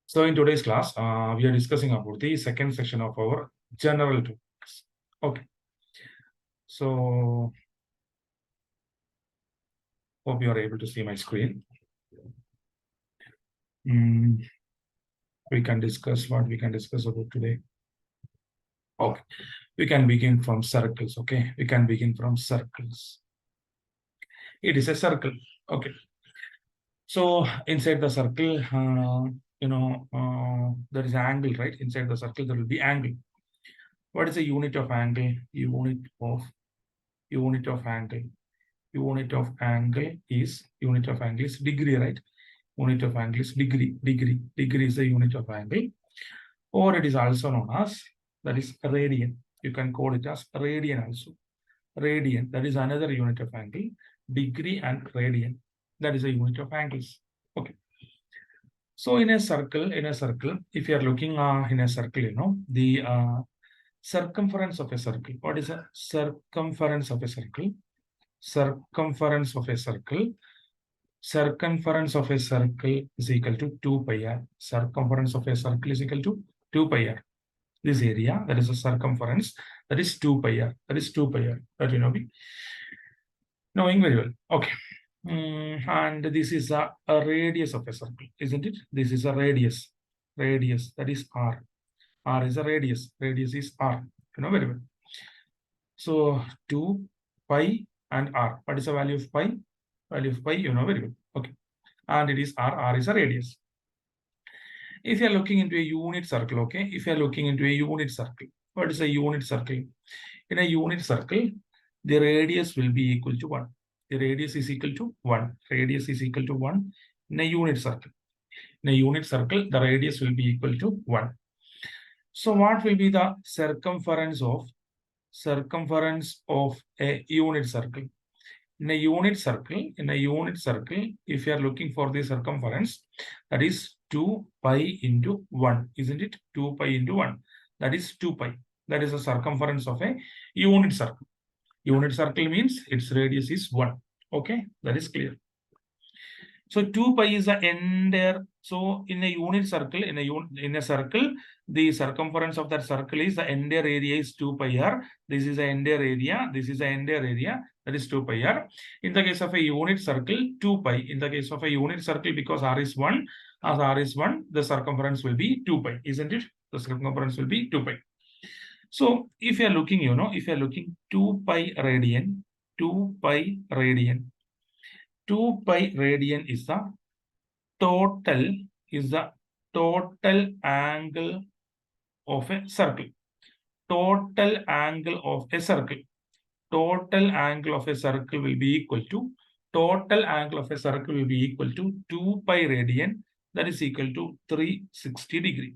So in today's class, we are discussing about the second section of our general topics. Okay. So hope you are able to see my screen. We can discuss what we can discuss about today. Okay. We can begin from circles. Okay. We can begin from circles. It is a circle. Okay. So inside the circle, there is angle, right? Inside the circle, there will be angle. What is the unit of angle? Unit of angle. Unit of angle is degree, right? Unit of angle is degree. Degree is the unit of angle, or it is also known as that is radian. You can call it as radian also. Radian, that is another unit of angle. Degree and radian, that is a unit of angles. Okay. So in a circle, if you are looking in a circle, the circumference of a circle. What is a circumference of a circle? Circumference of a circle is equal to 2 pi r. Circumference of a circle is equal to 2 pi r. This area, that is a circumference, that is 2 pi r. That is 2 pi r. That you know be knowing very well. Okay. And this is a radius of a circle, isn't it? This is a radius. Radius, that is r. R is a radius. Radius is r. You know very well. So 2 pi and r. What is the value of pi? Value of pi, you know very well. Okay. And it is r. R is a radius. If you are looking into a unit circle, okay? If you are looking into a unit circle, what is a unit circle? In a unit circle, the radius will be equal to 1. The radius is equal to 1. Radius is equal to 1 in a unit circle. In a unit circle, the radius will be equal to 1. So what will be the circumference of a unit circle? In a unit circle, if you are looking for the circumference, that is 2 pi into 1, isn't it? 2 pi into 1. That is 2 pi. That is the circumference of a unit circle. Unit circle means its radius is 1. Okay, that is clear. So 2 pi is the entire. So in a unit circle, in a circle, the circumference of that circle is the entire area is 2 pi r. This is the entire area. This is the entire area. That is 2 pi r. In the case of a unit circle, 2 pi. In the case of a unit circle, because r is 1, as r is 1, the circumference will be 2 pi, isn't it? The circumference will be 2 pi. So if you are looking, if you are looking 2 pi radian, 2 pi radian. 2 pi radian is the total angle of a circle. Total angle of a circle. Total angle of a circle will be equal to 2 pi radian, that is equal to 360 degree.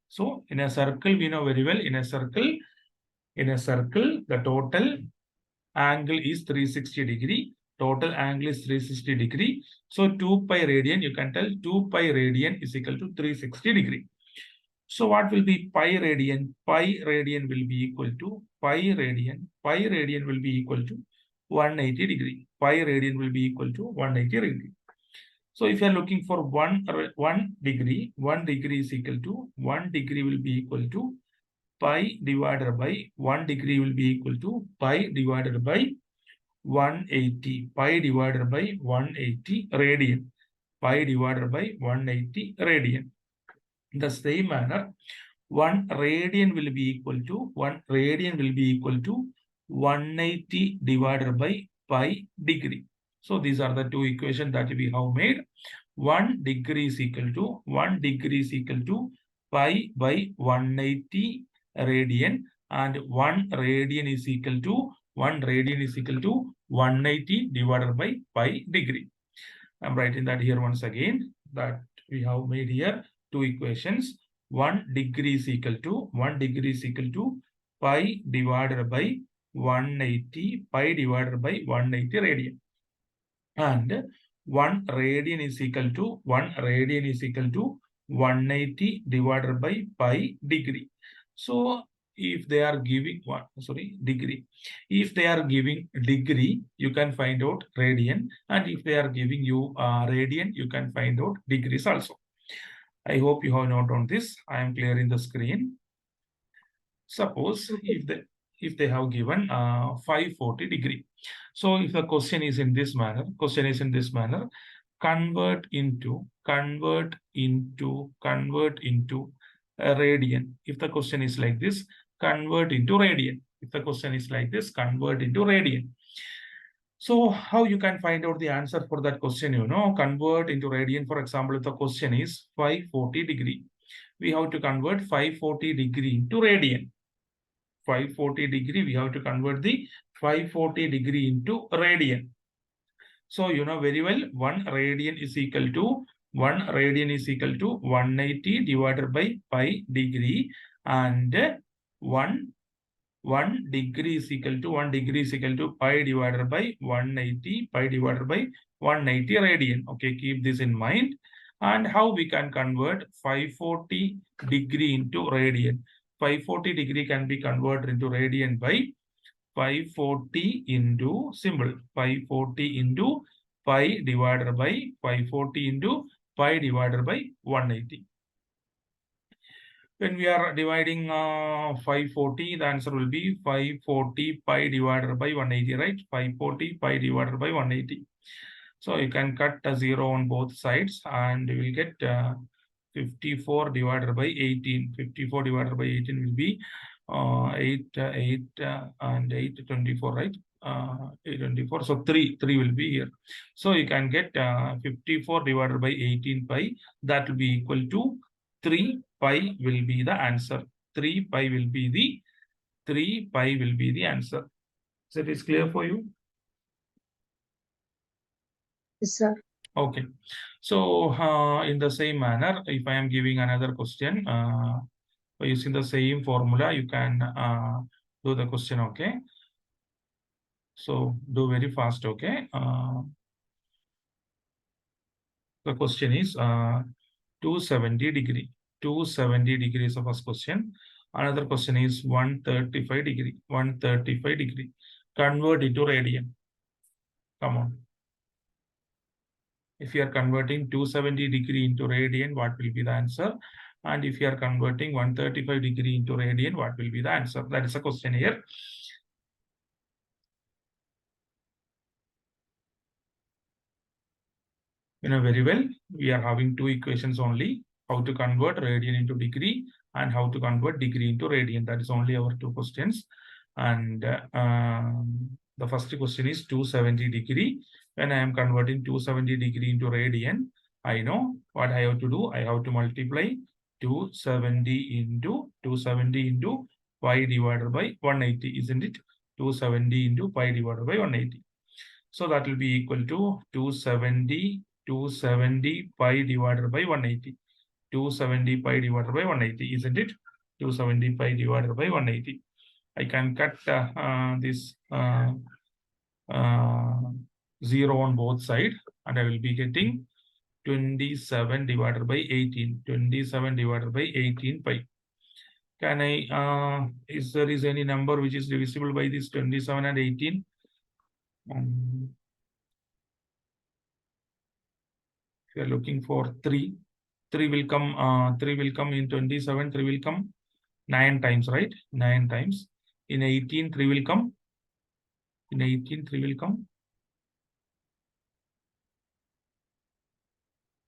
So in a circle, we know very well, in a circle, the total angle is 360 degree. Total angle is 360 degree. So 2 pi radian, you can tell 2 pi radian is equal to 360 degree. So what will be pi radian? Pi radian will be equal to pi radian will be equal to 180 degree. Pi radian will be equal to 180 degree. So if you are looking for 1 degree, 1 degree is equal to 1 degree will be equal to pi divided by 1 degree will be equal to pi divided by 180. Pi divided by 180 radian. Pi divided by 180 radian. In the same manner, 1 radian will be equal to 180 divided by pi degree. So these are the two equations that we have made. 1 degree is equal to pi by 180 radian, and 1 radian is equal to 180 divided by pi degree. I'm writing that here once again, that we have made here two equations. 1 degree is equal to pi divided by 180, pi divided by 180 radian, and 1 radian is equal to 180 divided by pi degree. So if they are giving degree, if they are giving degree, you can find out radian, and if they are giving you radian, you can find out degrees also. I hope you have noted on this. I am clearing the screen. Suppose if they have given 540 degree. So if the question is in this manner, convert into a radian. If the question is like this, convert into radian. If the question is like this, convert into radian. So how you can find out the answer for that question, convert into radian. For example, if the question is 540 degree, we have to convert 540 degree into radian. 540 degree, we have to convert the 540 degree into radian. So you know very well, 1 radian is equal to 180 divided by pi degree, and 1 degree is equal to pi divided by 180, pi divided by 180 radian. Okay, keep this in mind. And how we can convert 540 degree into radian? 540 degree can be converted into radian by 540 into symbol 540 into pi divided by 540 into pi divided by 180. When we are dividing 540, the answer will be 540 pi divided by 180, right? 540 pi divided by 180. So you can cut a 0 on both sides and you will get 54 divided by 18. 54 divided by 18 will be 824, right? 824. So 3 will be here. So you can get 54 divided by 18 pi. That will be equal to 3 pi will be the answer. 3 pi will be the answer. So it is clear for you? Yes, sir. Okay. So in the same manner, if I am giving another question, by using the same formula, you can do the question, okay? So do very fast, okay? The question is 270 degree. 270 degrees of first question. Another question is 135 degree. 135 degree. Convert into radian. Come on. If you are converting 270 degree into radian, what will be the answer? And if you are converting 135 degree into radian, what will be the answer? That is a question here. You know very well, we are having two equations only, how to convert radian into degree and how to convert degree into radian. That is only our two questions. And the first question is 270 degree. When I am converting 270 degree into radian, I know what I have to do. I have to multiply 270 into pi divided by 180, isn't it? 270 into pi divided by 180. So that will be equal to 270 pi divided by 180. 270 pi divided by 180, isn't it? 270 pi divided by 180. I can cut this 0 on both sides, and I will be getting 27 divided by 18. 27 divided by 18 pi. Can I, is there is any number which is divisible by this 27 and 18? If you are looking for 3 will come in 27. 3 will come 9 times, right? 9 times. In 18, 3 will come. In 18, 3 will come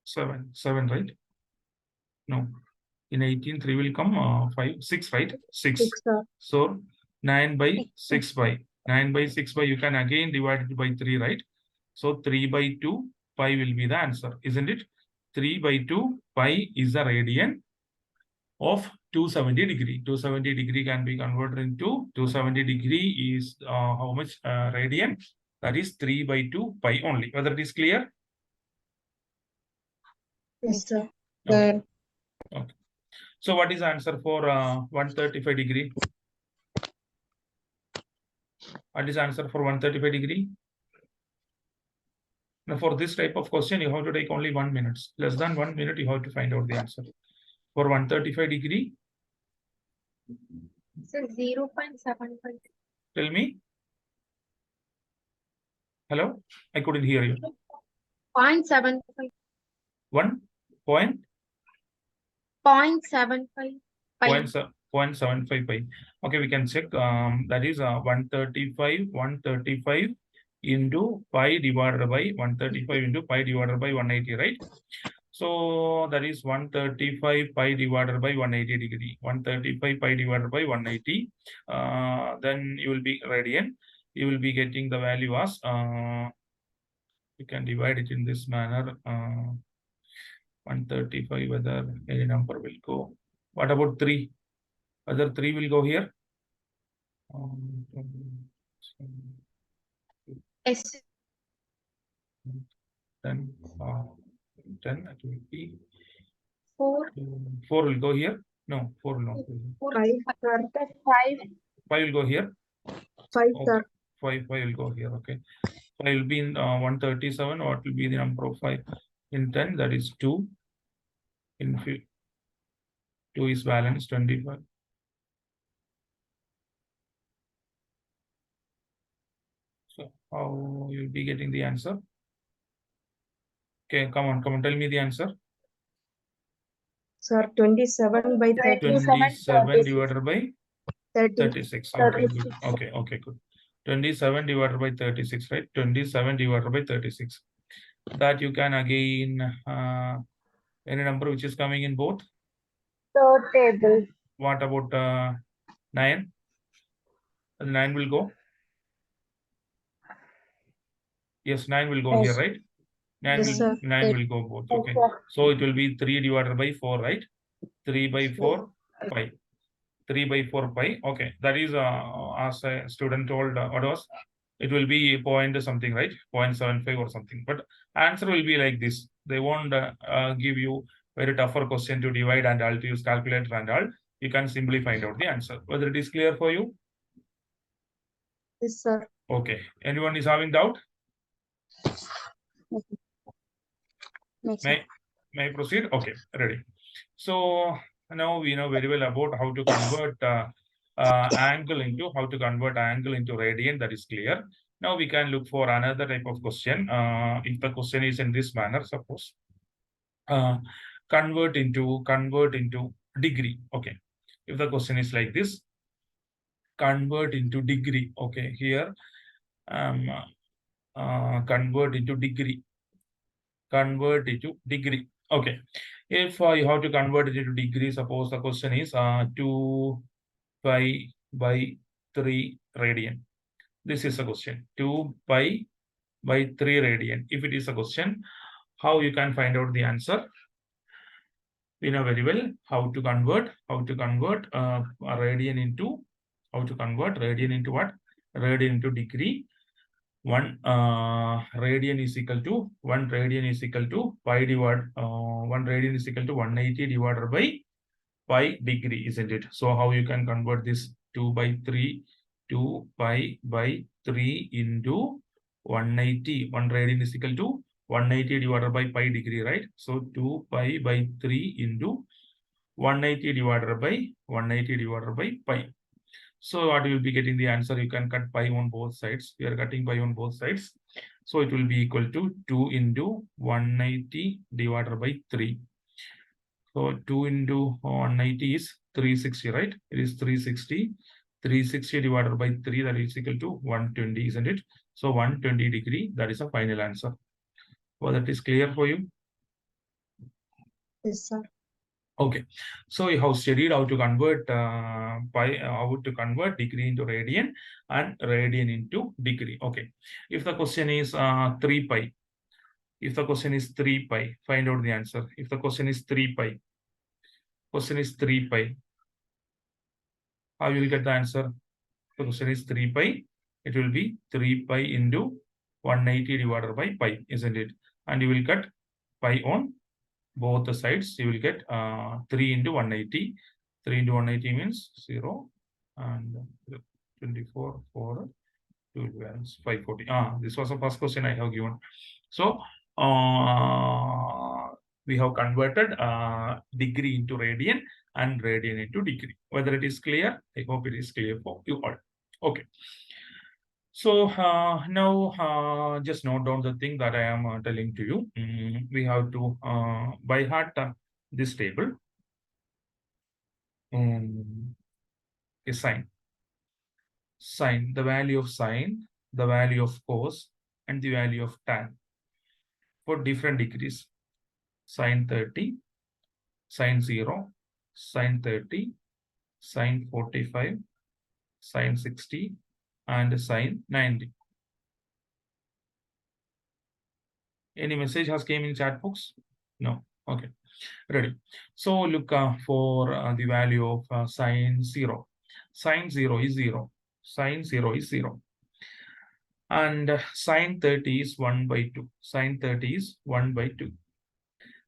7, right? No. In 18, 3 will come 6, right? 6. So 9 by 6 by 9 by 6 by you can again divide it by 3, right? So 3 by 2 pi will be the answer, isn't it? 3 by 2 pi is the radian of 270 degree. 270 degree can be converted into 270 degree is how much radian? That is 3 by 2 pi only. Whether it is clear? Yes, sir. Okay. Okay. So what is the answer for 135 degree? What is the answer for 135 degree? Now for this type of question, you have to take only 1 minute. Less than 1 minute, you have to find out the answer. For 135 degree? So 0.75. Tell me. Hello? I couldn't hear you. 0.75. 1 point? 0.75 pi. 0.75 pi. Okay, we can check. That is 135 into pi divided by 135 into pi divided by 180, right? So that is 135 pi divided by 180 degree. 135 pi divided by 180. Then you will be radian. You will be getting the value as you can divide it in this manner. 135, whether any number will go. What about 3? Whether 3 will go here? Yes. 10, 10, it will be 4. 4 will go here. No, 4 will not. 5, sir. 5. 5 will go here. 5, Okay. sir. 5 will go here. Okay. 5 will be in 137. What will be the number of 5? In 10, that is 2. In 2 is balance 25. So how you'll be getting the answer? Okay, come on, tell me the answer. Sir, 27 by 36. 27 divided by 36. Okay, good. Okay, good. 27 divided by 36, right? 27 divided by 36. That you can again, any number which is coming in both. Third table. What about 9? 9 will go. Yes, 9 will go here, right? 9 will go both. Okay. So it will be 3 divided by 4, right? 3 by 4 pi. 3 by 4 pi. Okay. That is as a student told what was it will be point something, right? 0.75 or something. But answer will be like this. They won't give you very tougher question to divide and all to use calculator and all. You can simply find out the answer. Whether it is clear for you? Yes, sir. Okay. Anyone is having doubt? May I proceed? Okay, ready. So now we know very well about how to convert angle into radian. That is clear. Now we can look for another type of question. If the question is in this manner, suppose convert into degree. Okay. If the question is like this, convert into degree. Okay, here convert into degree. Okay. If you have to convert it into degree, suppose the question is 2 pi by 3 radian. This is a question. 2 pi by 3 radian. If it is a question, how you can find out the answer? We know very well how to convert a radian into what? Radian into degree. 1 radian is equal to pi divided 1 radian is equal to 180 divided by pi degree, isn't it? So how you can convert this 2 pi by 3 into 180? 1 radian is equal to 180 divided by pi degree, right? So 2 pi by 3 into 180 divided by pi. So what you will be getting the answer? You can cut pi on both sides. We are cutting pi on both sides. So it will be equal to 2 into 180 divided by 3. So 2 into 180 is 360, right? It is 360. 360 divided by 3, that is equal to 120, isn't it? So 120 degree, that is a final answer. So that is clear for you? Yes, sir. Okay, so we have studied how to convert degree into radian and radian into degree. Okay, if the question is 3 pi, find out the answer. If the question is 3 pi, how you will get the answer? The question is 3 pi. It will be 3 pi into 180 divided by pi, isn't it? And you will cut pi on both the sides. You will get 3 into 180. 3 into 180 means 0 and 24 4 2 balance 540. This was the first question I have given. So we have converted degree into radian and radian into degree. Whether it is clear, I hope it is clear for you all. Okay. So now just note down the thing that I am telling to you. We have to by heart this table. a sine. Sine, the value of sine, the value of cos, and the value of tan for different degrees. Sine 30, sine 0, sine 30, sine 45, sine 60, and sine 90. Any message has came in chat box? No. Okay. Ready. So look for the value of sine 0. Sine 0 is 0. Sine 0 is 0. And sine 30 is 1 by 2. Sine 30 is 1 by 2.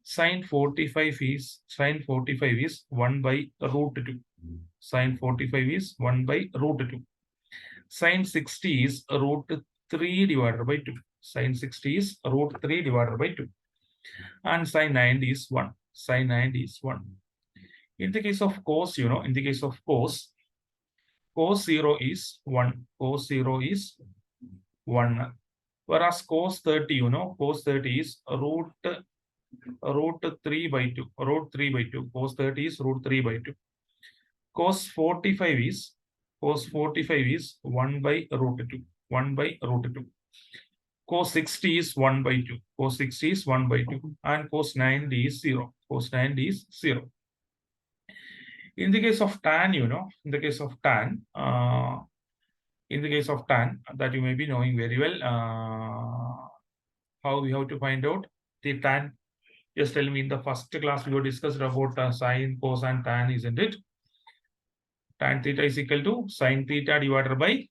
Sine 45 is 1 by root 2. Sine 45 is 1 by root 2. Sine 60 is root 3 divided by 2. Sine 60 is root 3 divided by 2. And sine 90 is 1. Sine 90 is 1. In the case of cos, in the case of cos 0 is 1. Cos 0 is 1. Whereas cos 30, cos 30 is root 3 by 2. Root 3 by 2. Cos 30 is root 3 by 2. Cos 45 is 1 by root 2. 1 by root 2. Cos 60 is 1 by 2. Cos 60 is 1 by 2. And cos 90 is 0. Cos 90 is 0. In the case of tan, in the case of tan, that you may be knowing very well, how we have to find out the tan. Just tell me, in the first class we were discussed about sine, cos, and tan, isn't it? Tan theta is equal to sine theta divided by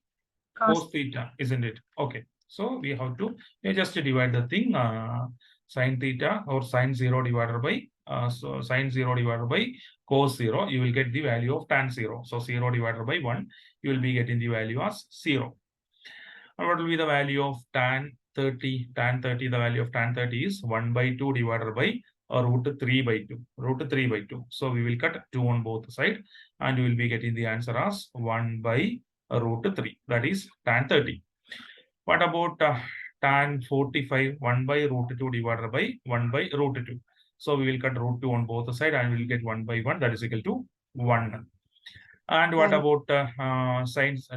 cos theta, isn't it? Okay. So we have to just divide the thing, sine theta or sine 0 divided by so sine 0 divided by cos 0, you will get the value of tan 0. So 0 divided by 1, you will be getting the value as 0. And what will be the value of tan 30? Tan 30, the value of tan 30 is 1 by 2 divided by root 3 by 2. Root 3 by 2. So we will cut 2 on both sides and you will be getting the answer as 1 by root 3. That is tan 30. What about tan 45? 1 by root 2 divided by 1 by root 2. So we will cut root 2 on both sides and we will get 1 by 1. That is equal to 1. And what about tan 60?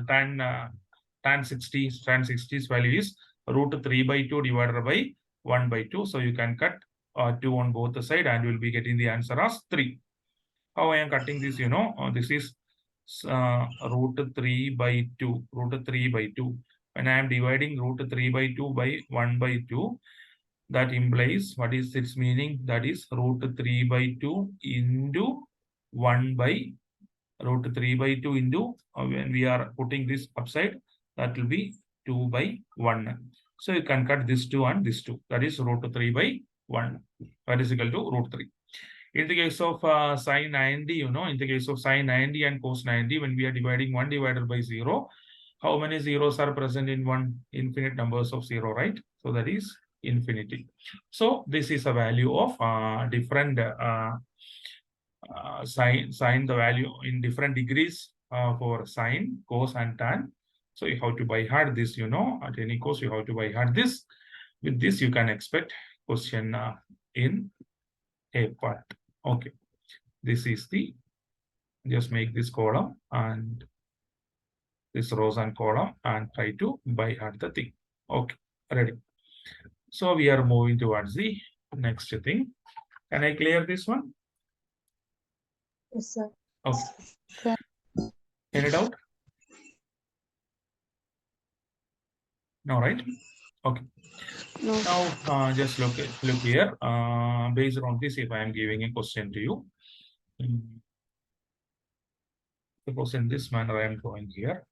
Tan 60's value is root 3 by 2 divided by 1 by 2. So you can cut 2 on both sides and you will be getting the answer as 3. How I am cutting this, this is root 3 by 2. Root 3 by 2. When I am dividing root 3 by 2 by 1 by 2, that implies, what is its meaning? That is root 3 by 2 into 1 by root 3 by 2 into, when we are putting this upside, that will be 2 by 1. So you can cut this 2 and this 2. That is root 3 by 1. That is equal to root 3. In the case of sine 90, in the case of sine 90 and cos 90, when we are dividing 1 divided by 0, how many zeros are present in 1? Infinite numbers of 0, right? So that is infinity. So this is a value of different sine, the value in different degrees for sine, cos, and tan. So you have to by heart this, at any cost, you have to by heart this. With this, you can expect question in a part. Okay. This is the, just make this column and this rows and column and try to by heart the thing. Okay, ready. So we are moving towards the next thing. Can I clear this one? Yes, sir. Okay. Any doubt? No, right? Okay. No. Now just look here. Based on this, if I am giving a question to you, suppose in this manner I am going here.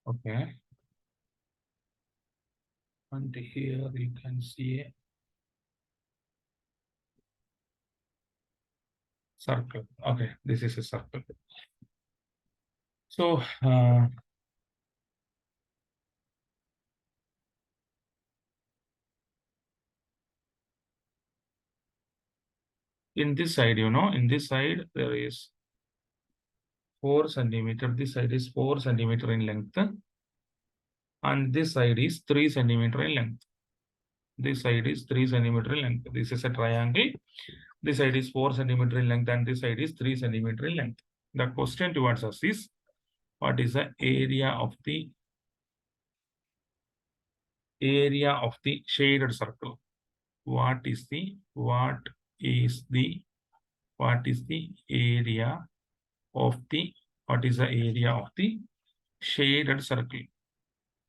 Okay. And here you can see a circle. Okay, this is a circle. So in this side, in this side there is 4 centimeter. This side is 4 centimeter in length. And this side is 3 centimeter in length. This side is 3 centimeter in length. This is a triangle. This side is 4 centimeter in length and this side is 3 centimeter in length. The question towards us is, what is the area of the shaded circle? What is the area of the shaded circle?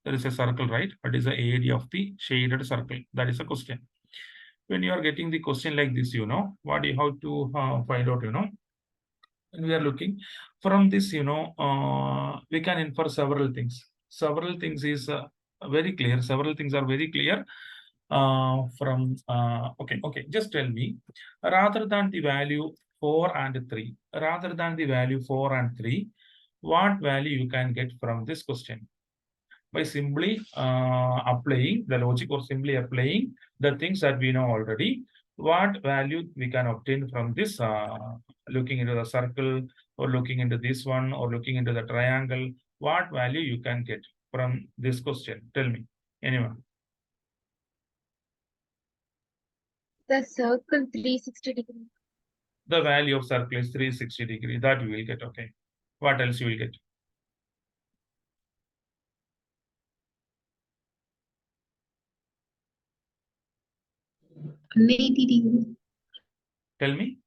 There is a circle, right? What is the area of the shaded circle? That is a question. When you are getting the question like this, what you have to find out, when we are looking from this, we can infer several things. Several things is very clear. Several things are very clear okay, just tell me, rather than the value 4 and 3, what value you can get from this question? By simply applying the logic or simply applying the things that we know already, what value we can obtain from this, looking into the circle or looking into this one or looking into the triangle, what value you can get from this question? Tell me, anyone. The circle 360 degree. The value of circle is 360 degree. That you will get. Okay. What else you will get? An 80 degree. Tell me.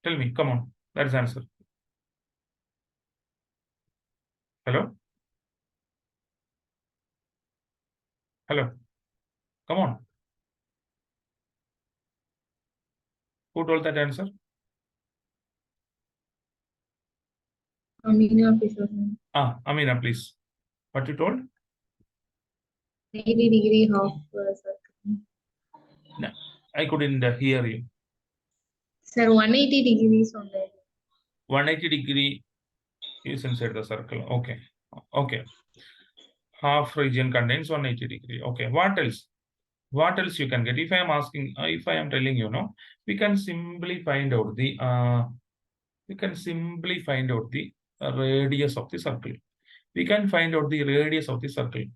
Tell me. Come on. That is answer. Hello? Hello? Come on. Who told that answer? Amina, please. Amina, please. What you told? 80 degree half circle. No, I couldn't hear you. Sir, 180 degrees on there. 180 degree is inside the circle. Okay. Okay. Half region contains 180 degree. Okay. What else? What else you can get? If I am asking, if I am telling you, we can simply find out the radius of the circle. We can find out the radius of the circle.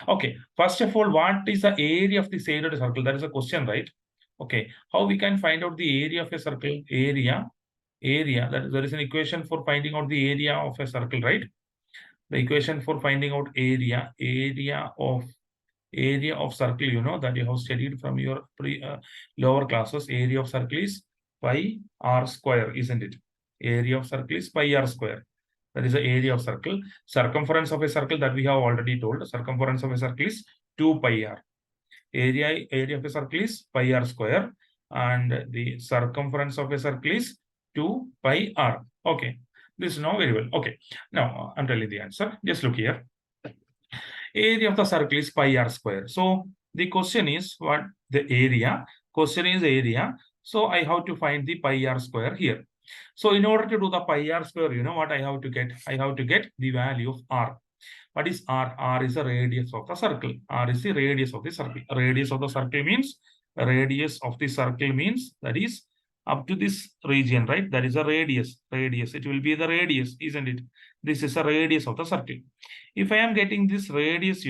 Okay, first of all, what is the area of the shaded circle? That is a question, right? Okay, how we can find out the area of a circle? Area, that there is an equation for finding out the area of a circle, right? The equation for finding out area of circle, that you have studied from your lower classes. Area of circle is pi r square, isn't it? Area of circle is pi r square. That is the area of circle. Circumference of a circle, that we have already told. Circumference of a circle is 2 pi r. Area of a circle is pi r square, and the circumference of a circle is 2 pi r. Okay, this is now very well. Okay, now I'm telling the answer. Just look here. Area of the circle is pi r square. So the question is what the area? Question is area. So I have to find the pi r square here. So in order to do the pi r square, you know what I have to get? I have to get the value of r. What is r? R is the radius of the circle. R is the radius of the circle. Radius of the circle means that is up to this region, right? That is a radius. It will be the radius, isn't it? This is a radius of the circle. If I am getting this radius,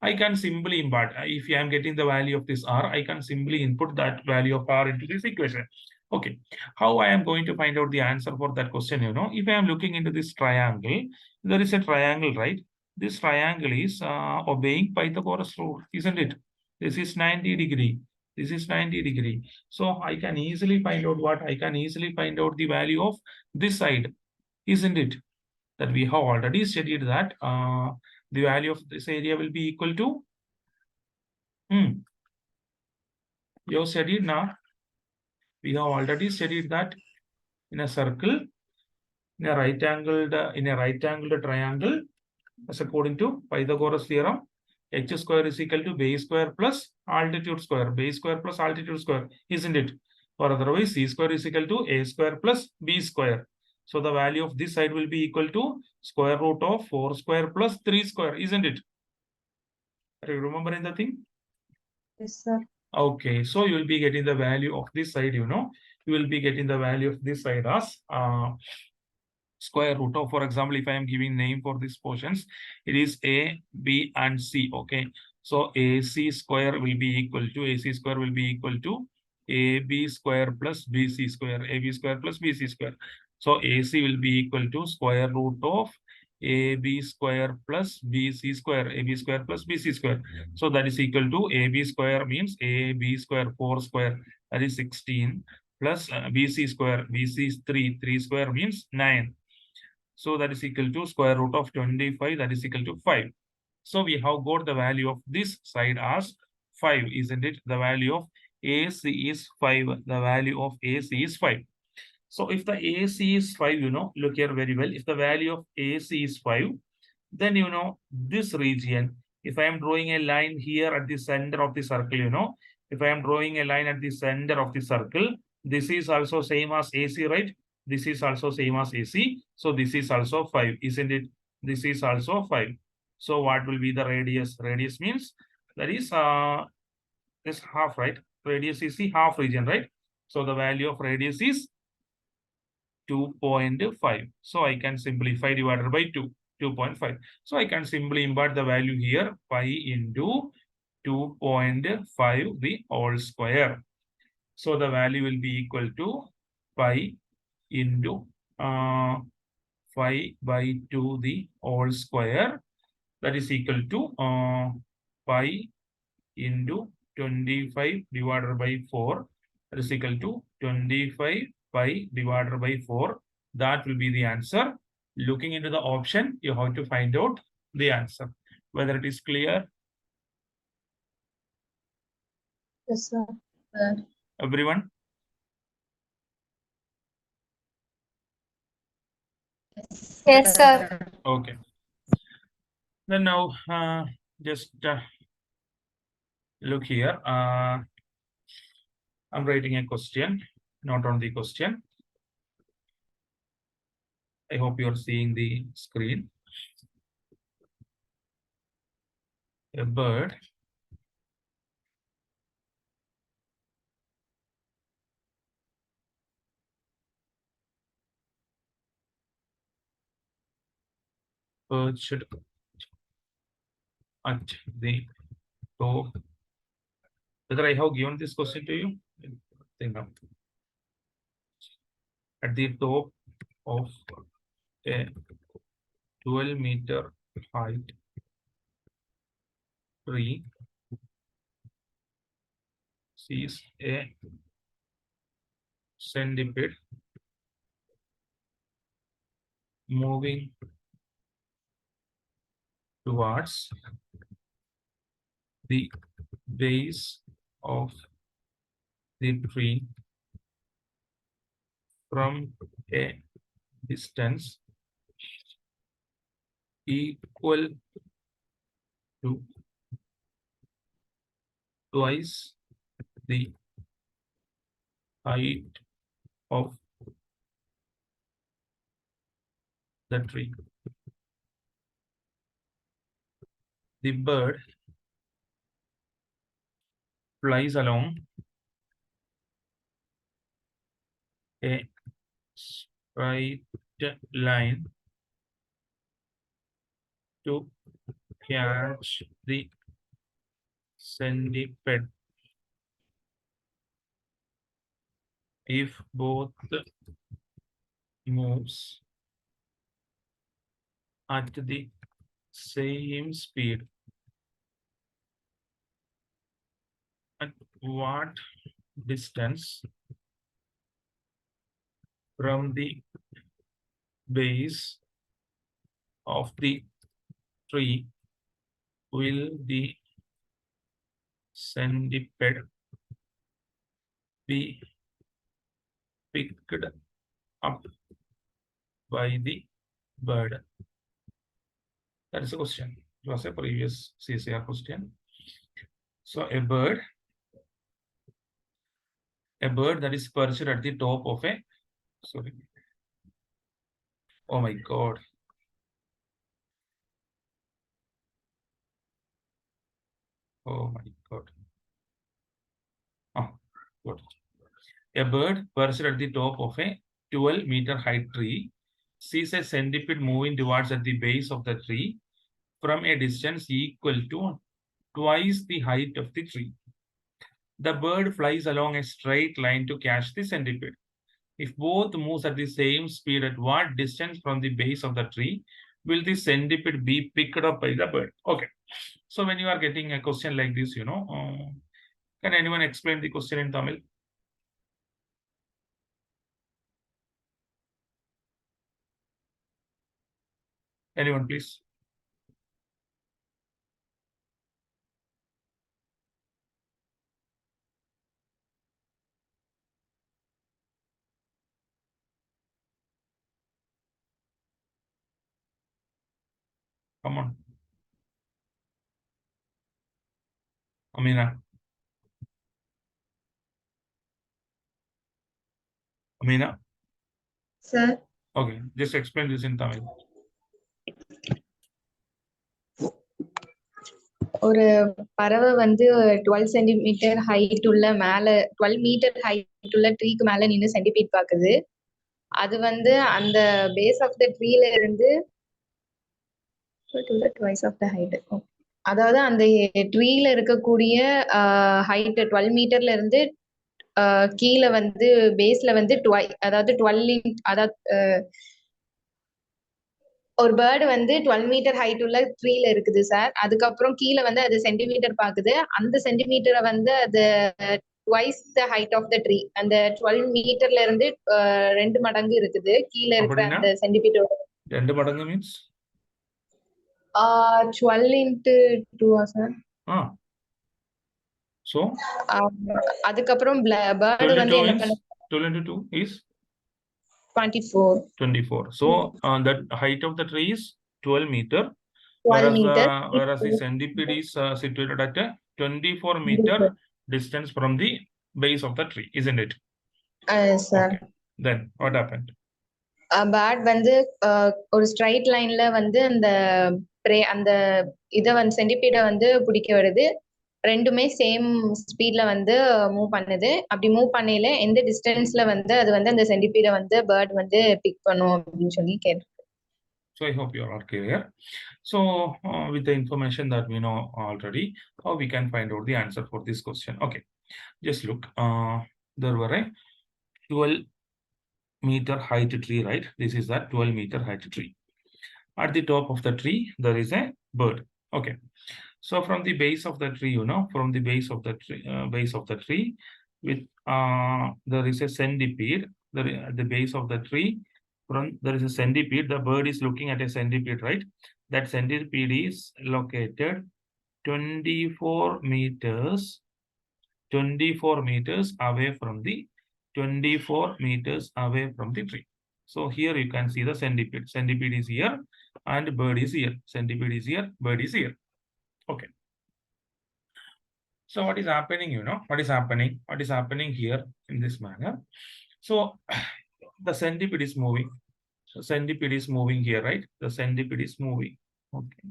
I can simply impart. If I am getting the value of this r, I can simply input that value of r into this equation. Okay, how I am going to find out the answer for that question? If I am looking into this triangle, there is a triangle, right? This triangle is obeying Pythagoras rule, isn't it? This is 90 degree. This is 90 degree. So I can easily find out what? I can easily find out the value of this side, isn't it? That we have already studied that the value of this area will be equal to, you have studied now. We have already studied that in a circle, in a right angled triangle, as according to Pythagoras theorem, h square is equal to base square plus altitude square. Base square plus altitude square, isn't it? Or otherwise, c square is equal to a square plus b square. So the value of this side will be equal to square root of 4 square plus 3 square, isn't it? Are you remembering the thing? Yes, sir. Okay, so you will be getting the value of this side, you will be getting the value of this side as square root of, for example, if I am giving name for these portions, it is A, B, and C. Okay. So AC square will be equal to AB square plus BC square, AB square plus BC square. So AC will be equal to square root of AB square plus BC square, AB square plus BC square. So that is equal to AB square means AB square 4 square, that is 16, plus BC square, BC is 3 square means 9. So that is equal to square root of 25, that is equal to 5. So we have got the value of this side as 5, isn't it? The value of AC is 5. The value of AC is 5. So if the AC is 5, look here very well. If the value of AC is 5, then this region, if I am drawing a line here at the center of the circle, if I am drawing a line at the center of the circle, this is also same as AC, right? This is also same as AC. So this is also 5, isn't it? This is also 5. So what will be the radius? Radius means that is this half, right? Radius is the half region, right? So the value of radius is 2.5. So I can simplify divided by 2, 2.5. So I can simply invert the value here, pi into 2.5 the whole square. So the value will be equal to pi into 5 by 2 the whole square. That is equal to pi into 25 divided by 4. That is equal to 25 pi divided by 4. That will be the answer. Looking into the option, you have to find out the answer. Whether it is clear? Yes, sir. Everyone? Yes, sir. Okay. Then now, just look here. I'm writing a question, not on the question. I hope you are seeing the screen. A bird perched at the top. Whether I have given this question to you? Think of. At the top of a 12-meter height tree sees a centipede moving towards the base of the tree from a distance equal to twice the height of the tree. The bird flies along a straight line to catch the centipede. If both moves at the same speed, at what distance from the base of the tree will the centipede be picked up by the bird? That is a question. It was a previous CSIR question. So a bird that is perched at the top of a, sorry. Oh my God. Oh my God. Oh, good. A bird perched at the top of a 12-meter high tree sees a centipede moving towards at the base of the tree from a distance equal to twice the height of the tree. The bird flies along a straight line to catch the centipede. If both moves at the same speed, at what distance from the base of the tree will the centipede be picked up by the bird? Okay. So when you are getting a question like this, can anyone explain the question in Tamil? Anyone, please? Come on. Amina. Amina. Sir. Okay. Just explain this in Tamil. ஒரு பறவை வந்து 12 centimetre height உள்ள மேல 12 metre height உள்ள ட்ரீக்கு மேல நின்று centipede பாக்குது. அது வந்து அந்த பேஸ் ஆஃப் த ட்ரீல இருந்து ட்வைஸ் ஆஃப் த ஹைட். அதாவது அந்த ட்ரீல இருக்கக்கூடிய ஹைட் 12 மீட்டர்ல இருந்து கீழே வந்து பேஸ்ல வந்து அதாவது 12 அதாவது ஒரு பேர்டு வந்து 12 மீட்டர் ஹைட் உள்ள ட்ரீல இருக்குது சார். அதுக்கப்புறம் கீழே வந்து அது சென்டிமீட்டர் பாக்குது. அந்த சென்டிமீட்டரை வந்து அது twice the height of the tree. அந்த 12 மீட்டர்ல இருந்து 2 மடங்கு இருக்குது கீழே இருக்கிற அந்த சென்டிமீட்டர். 2 மடங்கு மீன்ஸ் 12 into 2 சார். So அதுக்கப்புறம் பேர்டு வந்து என்ன பண்ண 12 into 2 is 24. 24. So that height of the tree is 12 meter. 12 meter. Whereas the centipede is situated at a 24 meter distance from the base of the tree, isn't it? Sir. Okay. Then what happened? Bird வந்து ஒரு straight லைன்ல வந்து அந்த இதை வந்து சென்டிபீடை வந்து பிடிக்க வருது. ரெண்டுமே சேம் ஸ்பீட்ல வந்து மூவ் பண்ணுது. அப்படி மூவ் பண்ணையில எந்த டிஸ்டன்ஸ்ல வந்து அது வந்து அந்த சென்டிபீடை வந்து பேர்ட் வந்து பிக் பண்ணும் அப்படின்னு சொல்லி கேட்டிருக்கு. So I hope you are clear. So with the information that we know already, how we can find out the answer for this question? Okay, just look. There were a 12-meter height tree, right? This is that 12-meter height tree. At the top of the tree, there is a bird. Okay. So from the base of the tree, from the base of the tree, with there is a centipede. At the base of the tree, there is a centipede. The bird is looking at a centipede, right? That centipede is located 24 meters away from the 24 meters away from the tree. So here you can see the centipede. Centipede is here and bird is here. Centipede is here, bird is here. Okay. So what is happening, what is happening here in this manner? So the centipede is moving. So centipede is moving here, right? The centipede is moving. Okay.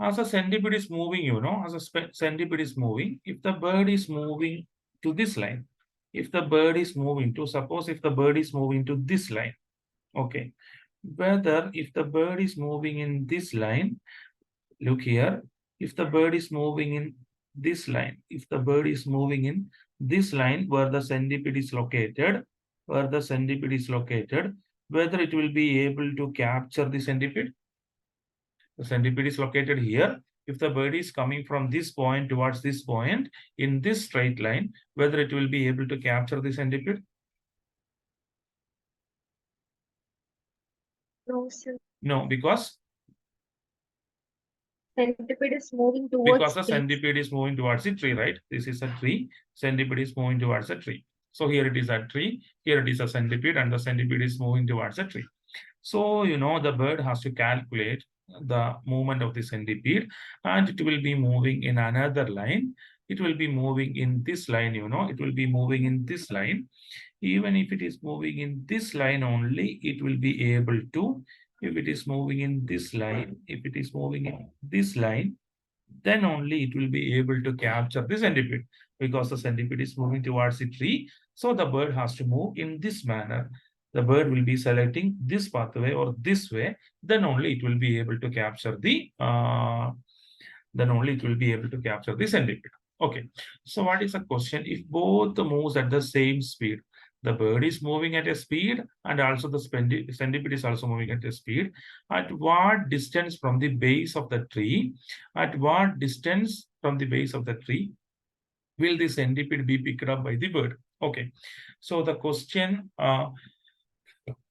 As a centipede is moving, centipede is moving, if the bird is moving to this line, if the bird is moving to this line, okay, whether if the bird is moving in this line, look here, if the bird is moving in this line, where the centipede is located, whether it will be able to capture the centipede. The centipede is located here. If the bird is coming from this point towards this point in this straight line, whether it will be able to capture the centipede? No, sir. No, because Centipede is moving towards the centipede is moving towards the tree, right? This is a tree. Centipede is moving towards a tree. So here it is a tree. Here it is a centipede, and the centipede is moving towards a tree. So the bird has to calculate the movement of the centipede, and it will be moving in another line. It will be moving in this line, it will be moving in this line. Even if it is moving in this line only, it will be able to, if it is moving in this line, then only it will be able to capture the centipede. because the centipede is moving towards the tree. So the bird has to move in this manner. The bird will be selecting this pathway or this way, then only it will be able to capture the centipede. Okay, so what is the question? If both moves at the same speed, the bird is moving at a speed and also the centipede is also moving at a speed, at what distance from the base of the tree, will the centipede be picked up by the bird? Okay, so the question,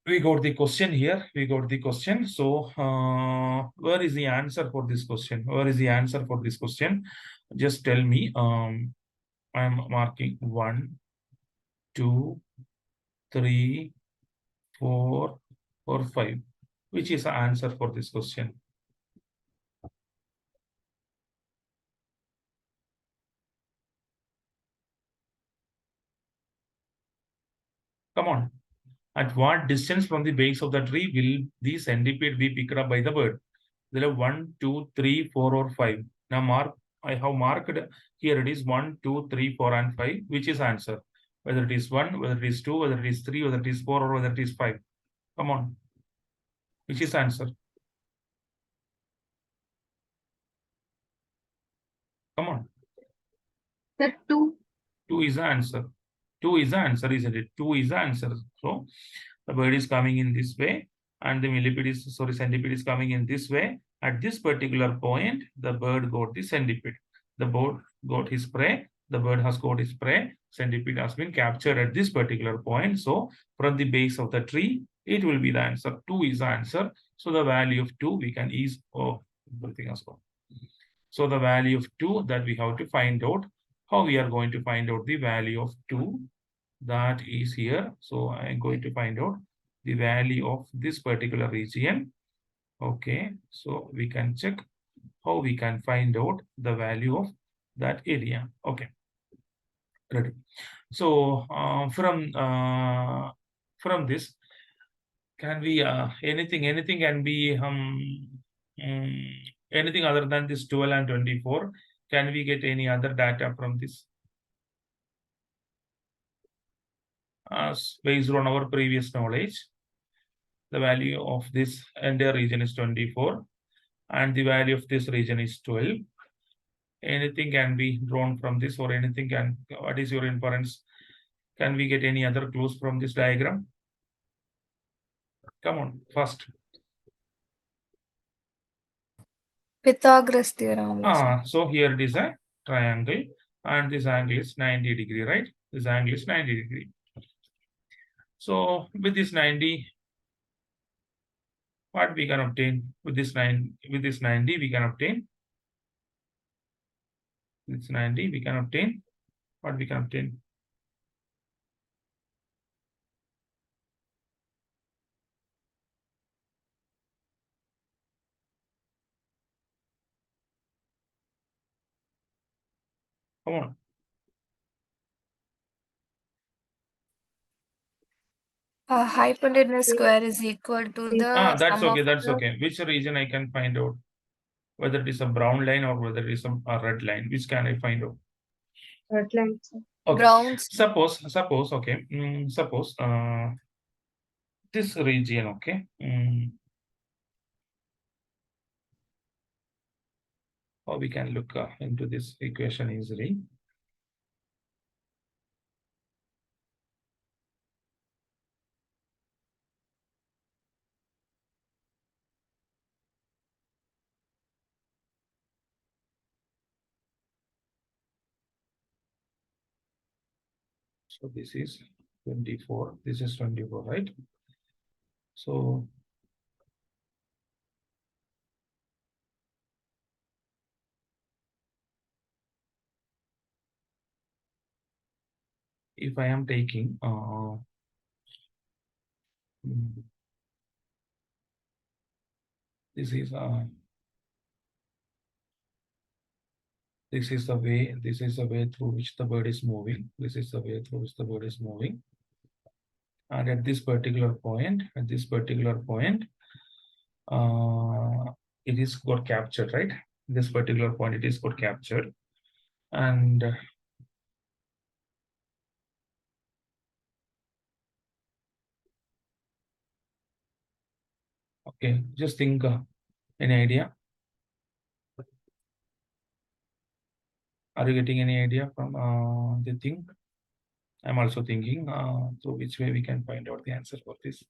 we got the question here. So where is the answer for this question? Just tell me. I'm marking 1, 2, 3, 4, or 5. Which is the answer for this question? Come on. At what distance from the base of the tree will the centipede be picked up by the bird? There are 1, 2, 3, 4, or 5. Now I have marked here it is 1, 2, 3, 4, and 5. Which is answer? Whether it is 1, whether it is 2, whether it is 3, whether it is 4, or whether it is 5. Come on. Which is answer? Come on. The 2. 2 is the answer. 2 is the answer, isn't it? 2 is the answer. So the bird is coming in this way, and the centipede is coming in this way. At this particular point, the bird got the centipede. The bird got his prey. The bird has got his prey. Centipede has been captured at this particular point. So from the base of the tree, it will be the answer. 2 is the answer. So the value of 2 we can use. Oh, everything has gone. So the value of 2 that we have to find out. How we are going to find out the value of 2? That is here. So I am going to find out the value of this particular region. Okay, so we can check how we can find out the value of that area. Okay, ready. So from this, can we anything can be anything other than this 12 and 24? Can we get any other data from this? Based on our previous knowledge, the value of this entire region is 24 and the value of this region is 12. Anything can be drawn from this, or anything can, what is your inference? Can we get any other clues from this diagram? Come on, first. Pythagoras theorem. So here it is a triangle and this angle is 90 degree, right? This angle is 90 degree. So with this 90, what we can obtain? With this 90 we can obtain. With 90 we can obtain. What we can obtain? Come on. Hypotenuse square is equal to the that's sum okay. of That's the okay. Which region I can find out? Whether it is a brown line or whether it is a red line. Which can I find out? Red line, sir. Okay. brown. Suppose okay. Suppose this region, okay. Or we can look into this equation easily. So this is 24. This is 24, right? So if I am taking this is the way through which the bird is moving. This is the way through which the bird is moving. And at this particular point, it is got captured, right? This particular point, it is got captured. And Okay, just think, any idea? Are you getting any idea from the thing? I'm also thinking through which way we can find out the answer for this.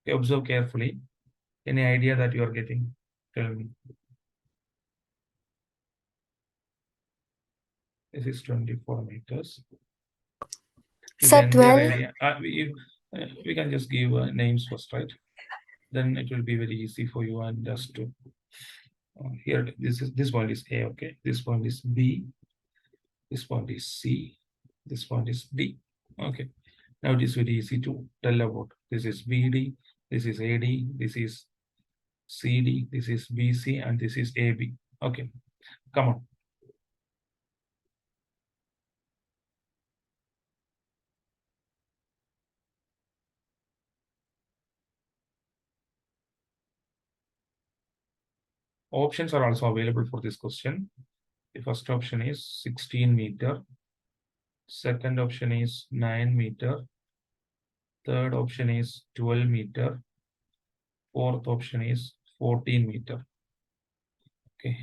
Okay, observe carefully. Any idea that you are getting? Tell me. This is 24 meters. Is Sir, the entire 12. area? We can just give names first, right? Then it will be very easy for you and us to. Here, this point is A. Okay, this point is B. This point is C. This point is D. Okay. Now it is very easy to tell about. This is BD. This is AD. This is CD. This is BC, and this is AB. Okay. Come on. Options are also available for this question. The first option is 16 meter. Second option is 9 meter. Third option is 12 meter. Fourth option is 14 meter. Okay.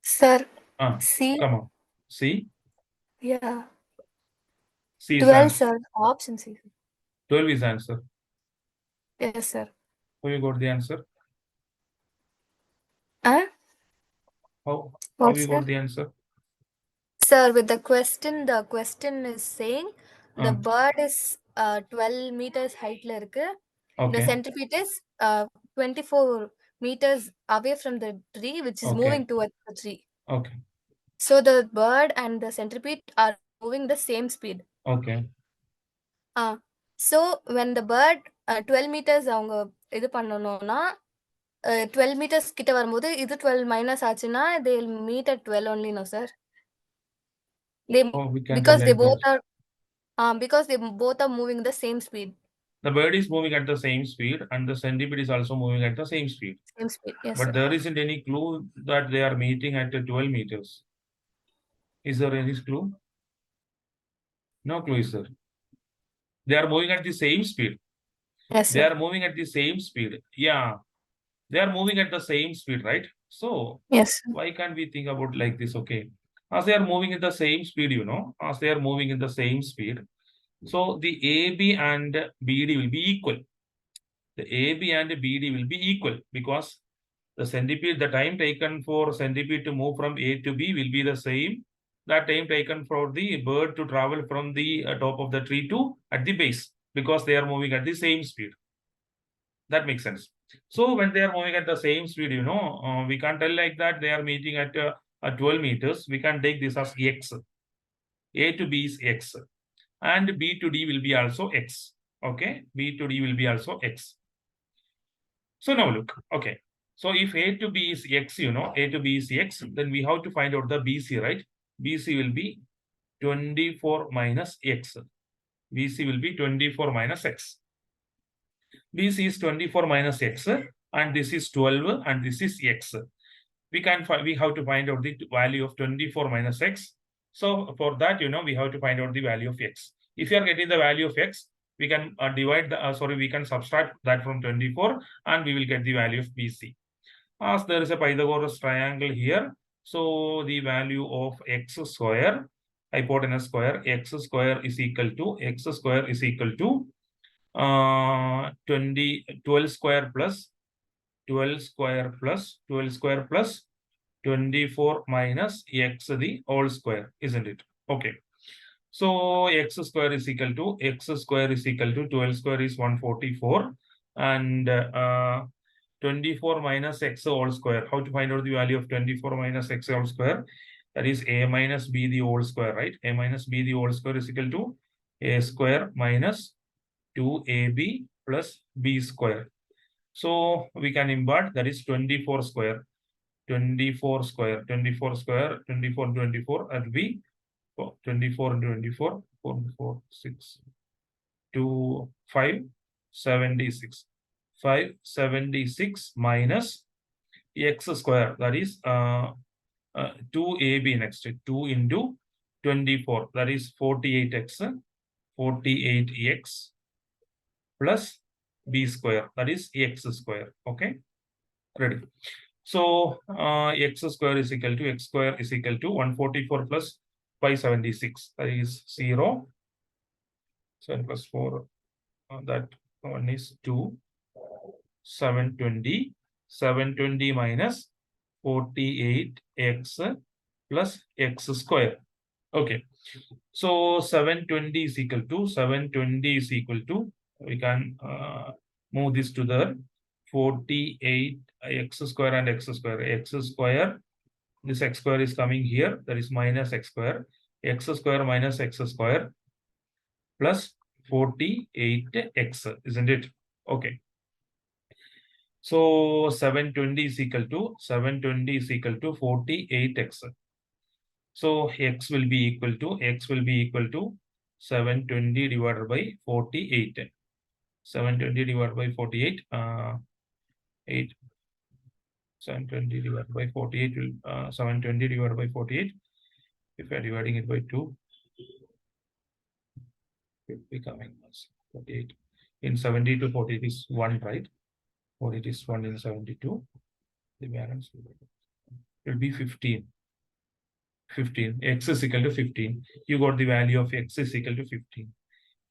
Sir, Ah, C. come on. C. Yeah. C is 12, answer. sir. Option C. 12 is answer. Yes, sir. How you got the answer? Huh? How What, you sir? got the answer? Sir, with the question is saying the Ah, bird is 12 meters height. The okay. centipede is 24 meters away from the tree, which is Okay. moving towards the tree. Okay. So the bird and the centipede are moving the same speed. Okay. So when the bird 12 meters அவங்க இது பண்ணனும்னா 12 meters கிட்ட வரும்போது இது 12 minus ஆச்சுன்னா they will meet at 12 only, no sir? Oh, we can Because tell they like both that. are moving the same speed. The bird is moving at the same speed, and the centipede is also moving at the same speed. Same speed, yes But sir. there isn't any clue that they are meeting at 12 meters. Is there any clue? No clue is there. They are moving at the same speed. Yes They sir. are moving at the same speed. Yeah. They are moving at the same speed, right? So Yes sir. why can't we think about like this? Okay. As they are moving at the same speed, as they are moving in the same speed. So the AB and BD will be equal. The AB and BD will be equal because the centipede, the time taken for centipede to move from A to B will be the same. That time taken for the bird to travel from the top of the tree to at the base, because they are moving at the same speed. That makes sense. So when they are moving at the same speed, we can't tell like that they are meeting at 12 meters. We can take this as X. A to B is X. And B to D will be also X. Okay. B to D will be also X. So now look. Okay. So if A to B is X, A to B is X, then we have to find out the BC, right? BC will be 24 minus X. BC will be 24 minus X. BC is 24 minus X, and this is 12, and this is X. We have to find out the value of 24 minus X. So for that, we have to find out the value of X. If you are getting the value of X, we can we can subtract that from 24, and we will get the value of BC. As there is a Pythagoras triangle here, so the value of X square, hypotenuse square, X square is equal to 12 square plus 12 square plus 12 square plus 24 minus X the whole square, isn't it? Okay. So X square is equal to 12 square is 144, and 24 minus X whole square. How to find out the value of 24 minus X whole square? That is A minus B the whole square, right? A minus B the whole square is equal to A square minus 2AB plus B square. So we can invert, that is 24 square. 24 square, 24 square, 24 into 24, that will be 24 into 24, 4, 4, 6, 2, 5, 76. 576 minus x square, that is 2ab next, 2 into 24, that is 48x, 48x plus b square, that is x square. Okay, ready. So x square is equal to 144 plus 576, that is 0. 7 plus 4, that one is 2. 720. 720 minus 48x plus x square. Okay. So 720 is equal to, we can move this to the 48 x square and x square. X square, this x square is coming here, that is minus x square. X square minus x square plus 48x, isn't it? Okay. So 720 is equal to 48x. So x will be equal to 720 divided by 48. 720 divided by 48, 8. 720 divided by 48 will 720 divided by 48. If we are dividing it by 2, it will be coming as 48. In 70 to 48 is 1, right? 48 is 1 in 72. The balance will be 15. 15. X is equal to 15. You got the value of x is equal to 15.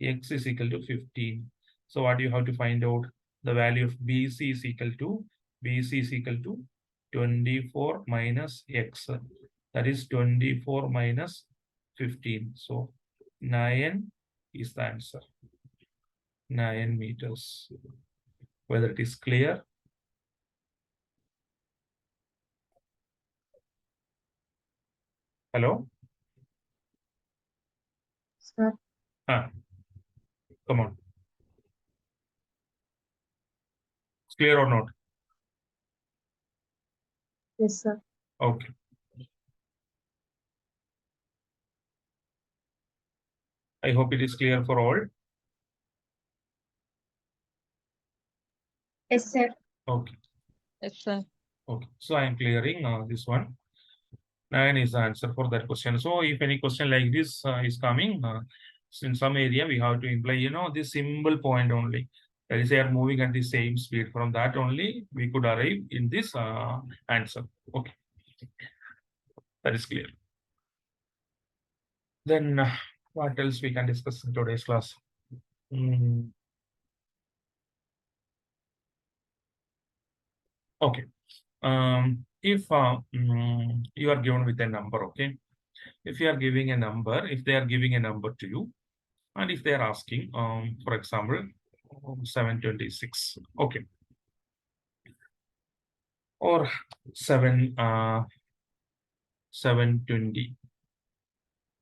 X is equal to 15. So what do you have to find out? The value of BC is equal to 24 minus x. That is 24 minus 15. So 9 is the answer. 9 meters. Whether it is clear? Hello? Sir. Come on. It's clear or not? Yes, sir. Okay. I hope it is clear for all. Yes, sir. Okay. Yes, sir. Okay. So I am clearing this one. 9 is the answer for that question. So if any question like this is coming, in some area we have to imply, this simple point only. That is, they are moving at the same speed. From that only we could arrive in this answer. Okay. That is clear. Then what else we can discuss in today's class? Okay. If you are given with a number, okay. If you are giving a number, if they are giving a number to you, and if they are asking, for example, 726, okay, or 720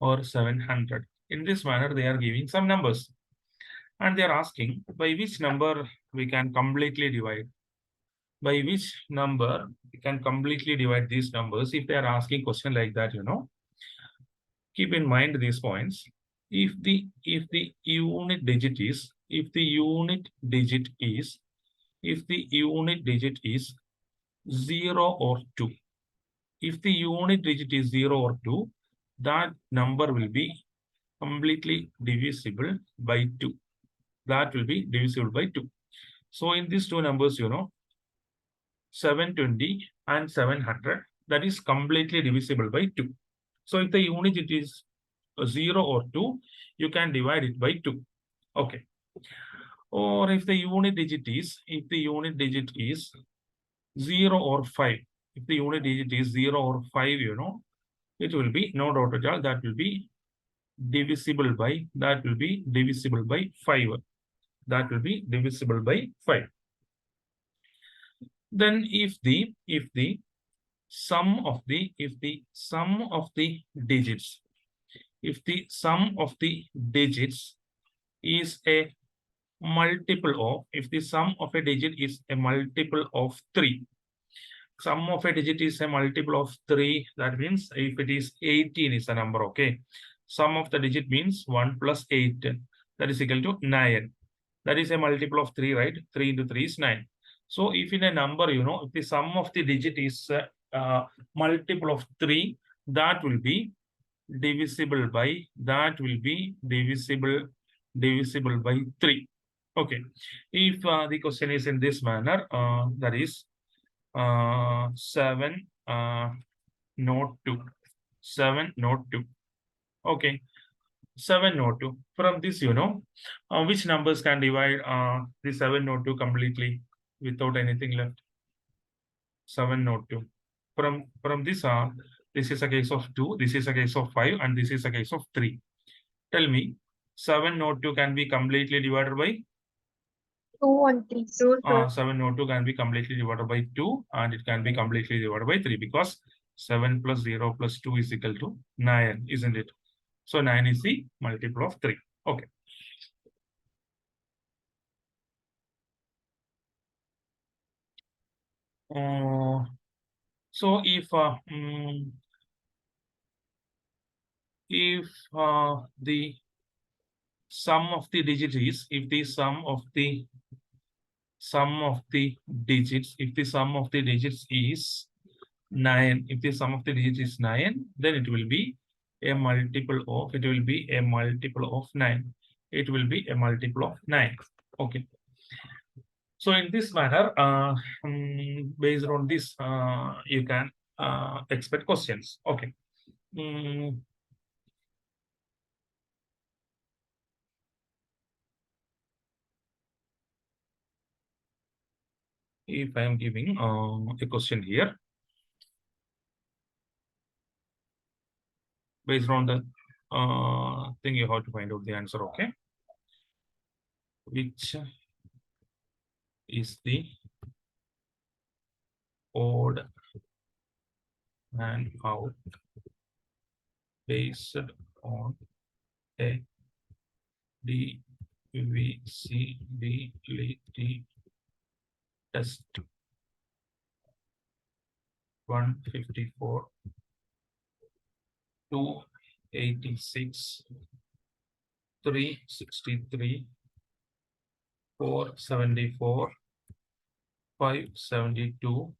or 700. In this manner, they are giving some numbers, and they are asking by which number we can completely divide. By which number we can completely divide these numbers? If they are asking question like that, keep in mind these points. If the unit digit is 0 or 2, if the unit digit is 0 or 2, that number will be completely divisible by 2. That will be divisible by 2. So in these two numbers, 720 and 700, that is completely divisible by 2. So if the unit digit is 0 or 2, you can divide it by 2. Okay. Or if the unit digit is 0 or 5, if the unit digit is 0 or 5, it will be no doubt at all, that will be divisible by 5. That will be divisible by 5. Then if the sum of the digits is a multiple of, if the sum of a digit is a multiple of 3. Sum of a digit is a multiple of 3. That means if it is 18 is a number, okay. Sum of the digit means 1 plus 8. That is equal to 9. That is a multiple of 3, right? 3 into 3 is 9. So if in a number, if the sum of the digit is multiple of 3, that will be divisible by, divisible by 3. Okay. If the question is in this manner, that is 7 not 2. 7 not 2. Okay. 7 not 2. From this, which numbers can divide the 7 not 2 completely without anything left? 7 not 2. From this, this is a case of 2, this is a case of 5, and this is a case of 3. Tell me, 7 not 2 can be completely divided by? 2 and 3. 2, 7 not 2 can be completely divided by 2, and it can be completely divided by 3 because 7 plus 0 plus 2 is equal to 9, isn't it? So 9 is the multiple of 3. Okay. So if the sum of the digit is, if the sum of the digits, if the sum of the digits is 9, if the sum of the digits is 9, then it will be a multiple of, it will be a multiple of 9. It will be a multiple of 9. Okay. So in this manner, based on this, you can expect questions. Okay. If I am giving a question here, based on the thing, you have to find out the answer. Okay. Which is the odd and out based on a divisibility test? 154, 286, 363, 474, 572,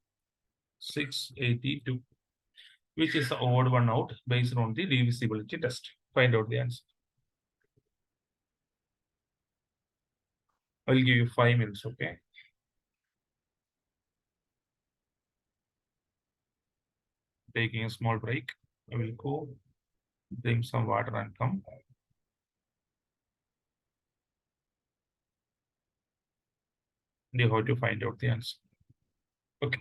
682. Which is the odd one out based on the divisibility test? Find out the answer. I'll give you 5 minutes, okay? Taking a small break. I will go drink some water and come. You have to find out the answer. Okay.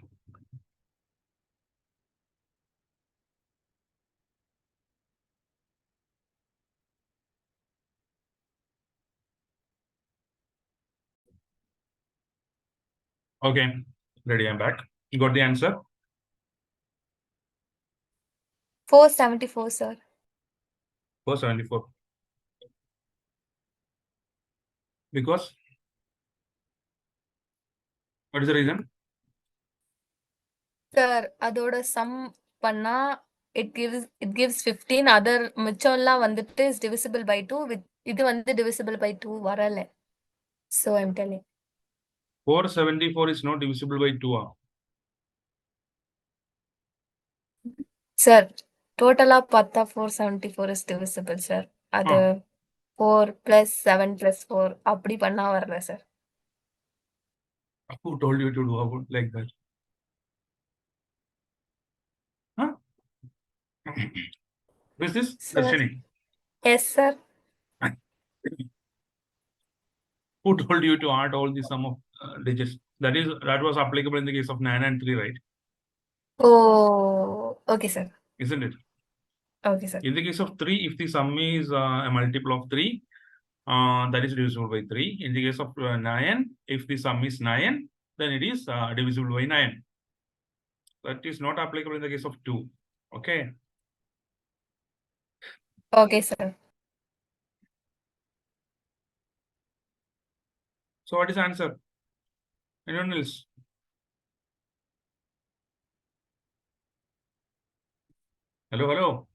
Okay, ready, I'm back. You got the answer? 474, sir. 474. Because? What is the reason? Sir, அதோட sum பண்ணா it gives 15. Other மிச்சம்லாம் வந்துட்டு is divisible by 2 with இது வந்து divisible by 2 வரல. So I'm telling. 474 is not divisible by 2. Sir, டோட்டலா பார்த்தா 474 is divisible, sir. அது 4 plus 7 plus 4 அப்படி பண்ணா வரல, sir. Who told you to do about like that? Huh? Who is this? Sir. Darshini. Yes, sir. Who told you to add all the sum of digits? That was applicable in the case of 9 and 3, right? Oh, okay, sir. Isn't it? Okay, sir. In the case of 3, if the sum is a multiple of 3, that is divisible by 3. In the case of 9, if the sum is 9, then it is divisible by 9. That is not applicable in the case of 2. Okay. Okay, sir. So what is the answer? Anyone else? Hello, hello.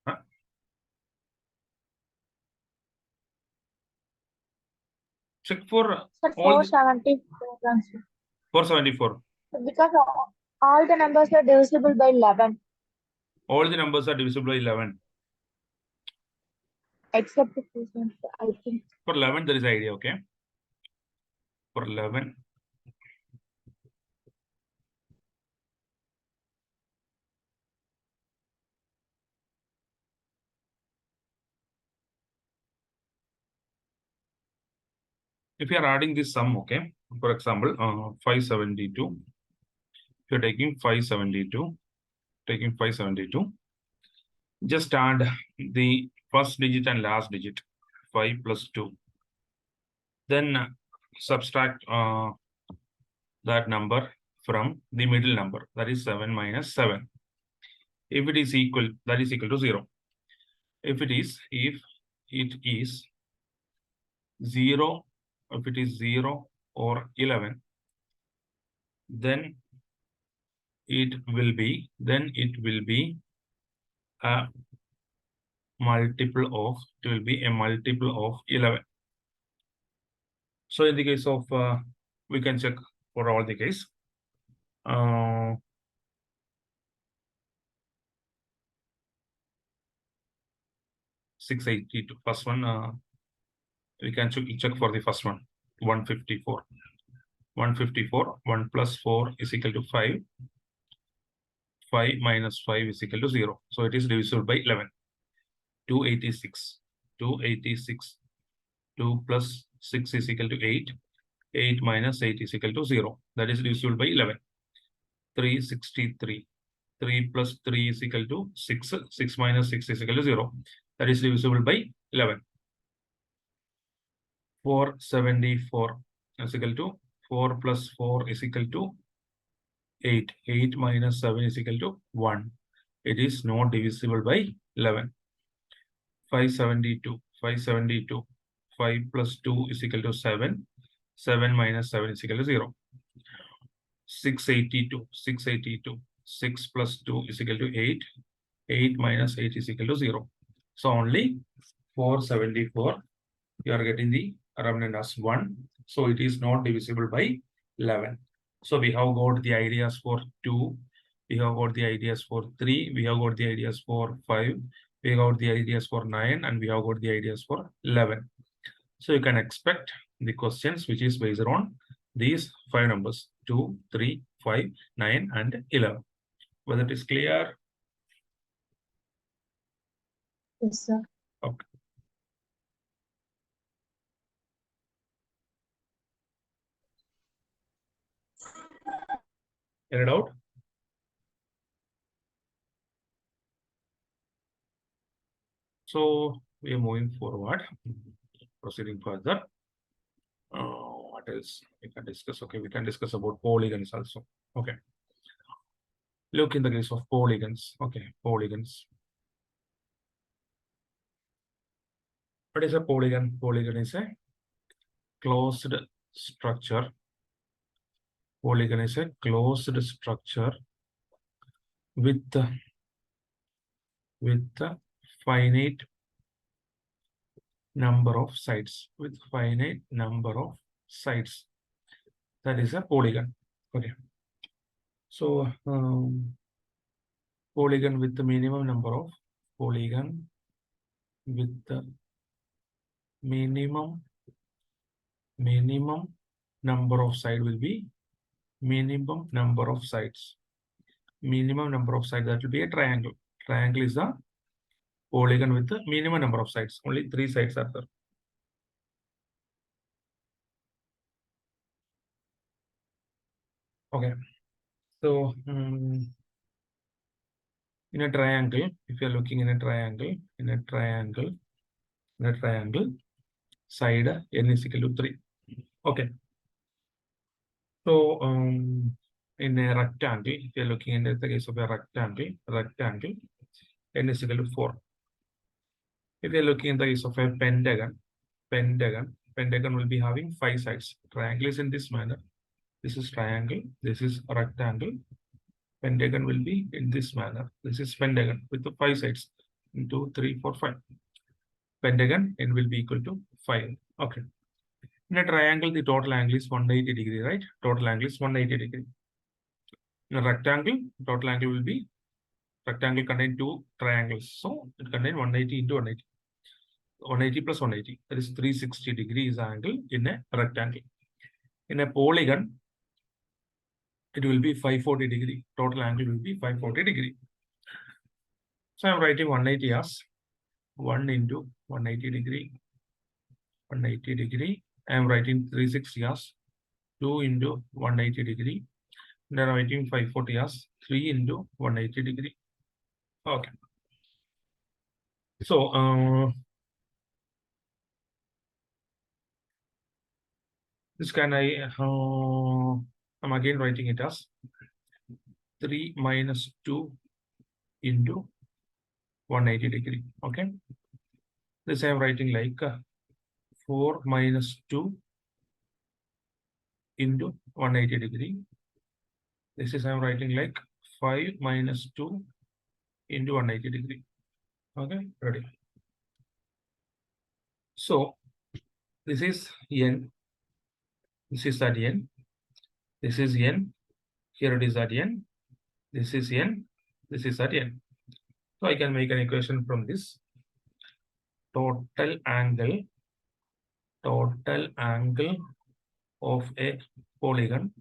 Huh? Check for Sir, all the 474. 474. Because all the numbers are divisible by 11, All the numbers are divisible by 11. except the percent, I think. For 11, there is an idea, okay? For 11, if you are adding this sum, okay? For example, 572. If you're taking 572, just add the first digit and last digit, 5 plus 2. Then subtract that number from the middle number, that is 7 minus 7. If it is equal, that is equal to 0. If it is 0, if it is 0 or 11, then it will be a multiple of 11. So in the case of we can check for all the case. 682. First one, we can check for the first one. 154. 1 plus 4 is equal to 5. 5 minus 5 is equal to 0. So it is divisible by 11. 286. 2 plus 6 is equal to 8. 8 minus 8 is equal to 0. That is divisible by 11. 363. 3 plus 3 is equal to 6. 6 minus 6 is equal to 0. That is divisible by 11. 474 is equal to 4 plus 4 is equal to 8. 8 minus 7 is equal to 1. It is not divisible by 11. 572. 5 plus 2 is equal to 7. 7 minus 7 is equal to 0. 682. 6 plus 2 is equal to 8. 8 minus 8 is equal to 0. So only 474, you are getting the remnant as 1. So it is not divisible by 11. So we have got the ideas for 2. We have got the ideas for 3. We have got the ideas for 5. We have got the ideas for 9. And we have got the ideas for 11. So you can expect the questions which is based on these 5 numbers: 2, 3, 5, 9, and 11. Whether it is clear? Yes, sir. Okay. Any doubt? So we are moving forward, proceeding further. What else we can discuss? Okay, we can discuss about polygons also. Okay. Look in the case of polygons. Okay, polygons. What is a polygon? Polygon is a closed structure. Polygon is a closed structure with finite number of sides. That is a polygon. Okay. So polygon with the minimum number of minimum number of side will be minimum number of sides. Minimum number of sides, that will be a triangle. Triangle is a polygon with the minimum number of sides. Only 3 sides are there. Okay. So in a triangle, if you are looking in a triangle, side n is equal to 3. Okay. So in a rectangle, if you are looking in the case of a rectangle, n is equal to 4. If you are looking in the case of a pentagon, pentagon will be having 5 sides. Triangle is in this manner. This is triangle. This is rectangle. Pentagon will be in this manner. This is pentagon with the 5 sides. 1, 2, 3, 4, 5. Pentagon n will be equal to 5. Okay. In a triangle, the total angle is 180 degree, right? Total angle is 180 degree. In a rectangle, total angle will be, rectangle contain 2 triangles. So it contains 180 into 180. 180 plus 180. That is 360 degrees angle in a rectangle. In a polygon, it will be 540 degree. Total angle will be 540 degree. So I'm writing 180 as 1 into 180 degree. 180 degree. I am writing 360 as 2 into 180 degree. Then I'm writing 540 as 3 into 180 degree. Okay. So this can I'm again writing it as 3 minus 2 into 180 degree. Okay. This I am writing like 4 minus 2 into 180 degree. This is I am writing like 5 minus 2 into 180 degree. Okay, ready. So this is n. This is at n. This is n. Here it is at n. This is n. This is at n. So I can make an equation from this. Total angle of a polygon.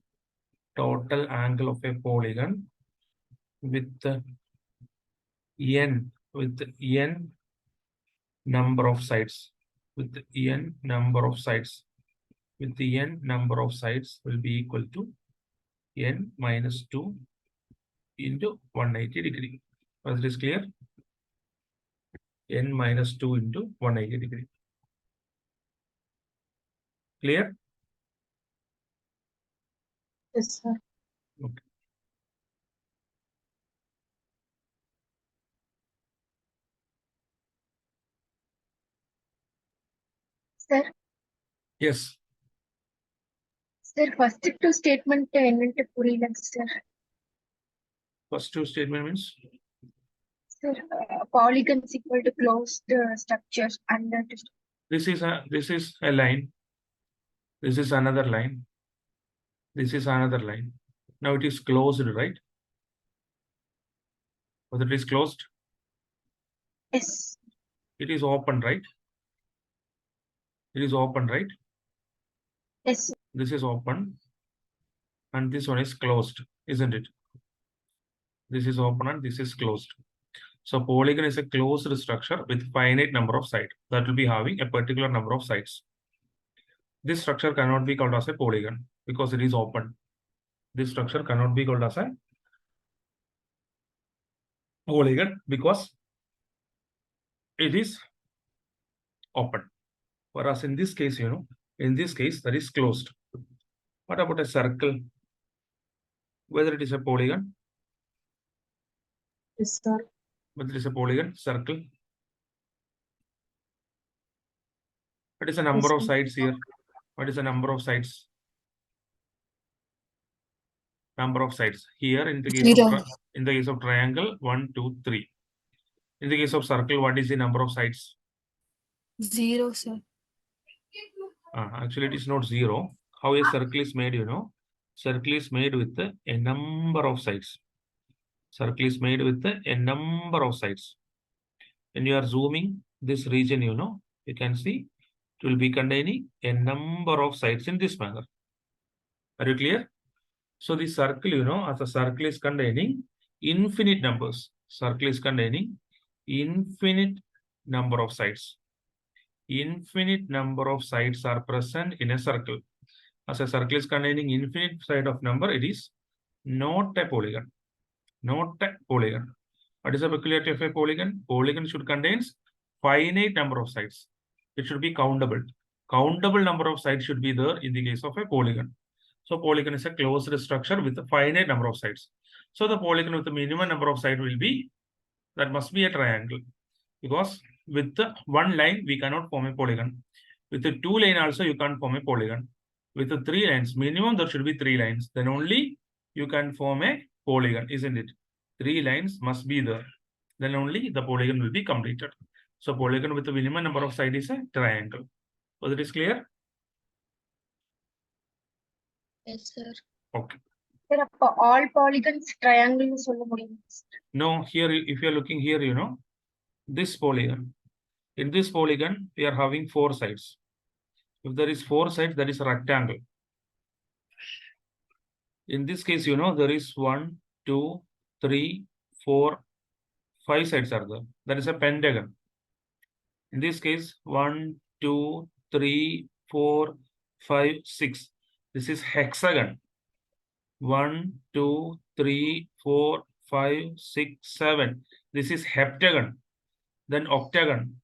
Total angle of a polygon with n number of sides. With n number of sides. With the n number of sides will be equal to n minus 2 into 180 degree. Was this clear? N minus 2 into 180 degree. Clear? Yes, sir. Okay. Sir, Yes. sir, first two statement என்னன்ட்டு புரியல sir. First two statement means? Sir, polygon is equal to closed structures and This is a line. This is another line. This is another line. Now it is closed, right? Whether it is closed? yes. It is open, right? It is open, right? Yes. This is open. And this one is closed, isn't it? This is open and this is closed. So polygon is a closed structure with finite number of sides. That will be having a particular number of sides. This structure cannot be called as a polygon because it is open. This structure cannot be called as a polygon because it is open. Whereas in this case, in this case, that is closed. What about a circle? Whether it is a polygon? Yes, sir. Whether it is a polygon, circle? What is the number of sides here? What is the number of sides? Number of sides. Here in the case of triangle, 1, 2, 3. In the case of circle, what is the number of sides? 0, sir. Actually, it is not 0. How a circle is made, Circle is made with a number of sides. Circle is made with a number of sides. When you are zooming this region, you can see it will be containing a number of sides in this manner. Are you clear? So the circle, as a circle is containing infinite numbers. Circle is containing infinite number of sides. Infinite number of sides are present in a circle. As a circle is containing infinite side of number, it is not a polygon. Not a polygon. What is the peculiarity of a polygon? Polygon should contain finite number of sides. It should be countable. Countable number of sides should be there in the case of a polygon. So polygon is a closed structure with a finite number of sides. So the polygon with the minimum number of sides will be, that must be a triangle. Because with the one line, we cannot form a polygon. With the 2 line also, you can't form a polygon. With the 3 lines, minimum there should be 3 lines. Then only you can form a polygon, isn't it? 3 lines must be there. Then only the polygon will be completed. So polygon with the minimum number of sides is a triangle. Was it is clear? Yes, sir. Okay. Sir, all polygons triangle சொல்ல முடியும். No, here if you are looking here, you know, this polygon. In this polygon, we are having 4 sides. If there is 4 sides, that is a rectangle. In this case, you know, there is 1, 2, 3, 4, 5 sides are there. That is a pentagon. In this case, 1, 2, 3, 4, 5, 6. This is hexagon. 1, 2, 3, 4, 5, 6, 7. This is heptagon. Then octagon.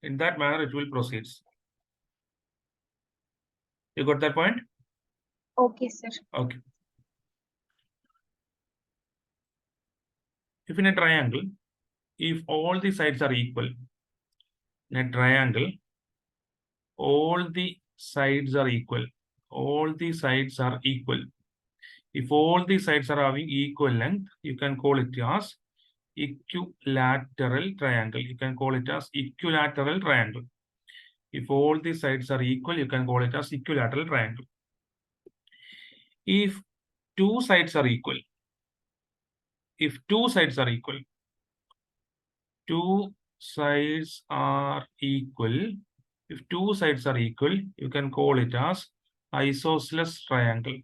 In that manner, it will proceed. You got that point? Okay, sir. Okay. If in a triangle, if all the sides are equal, in a triangle, all the sides are equal. All the sides are equal. If all the sides are having equal length, you can call it as equilateral triangle. You can call it as equilateral triangle. If all the sides are equal, you can call it as equilateral triangle. If 2 sides are equal, if 2 sides are equal, 2 sides are equal, if 2 sides are equal, you can call it as isosceles triangle. You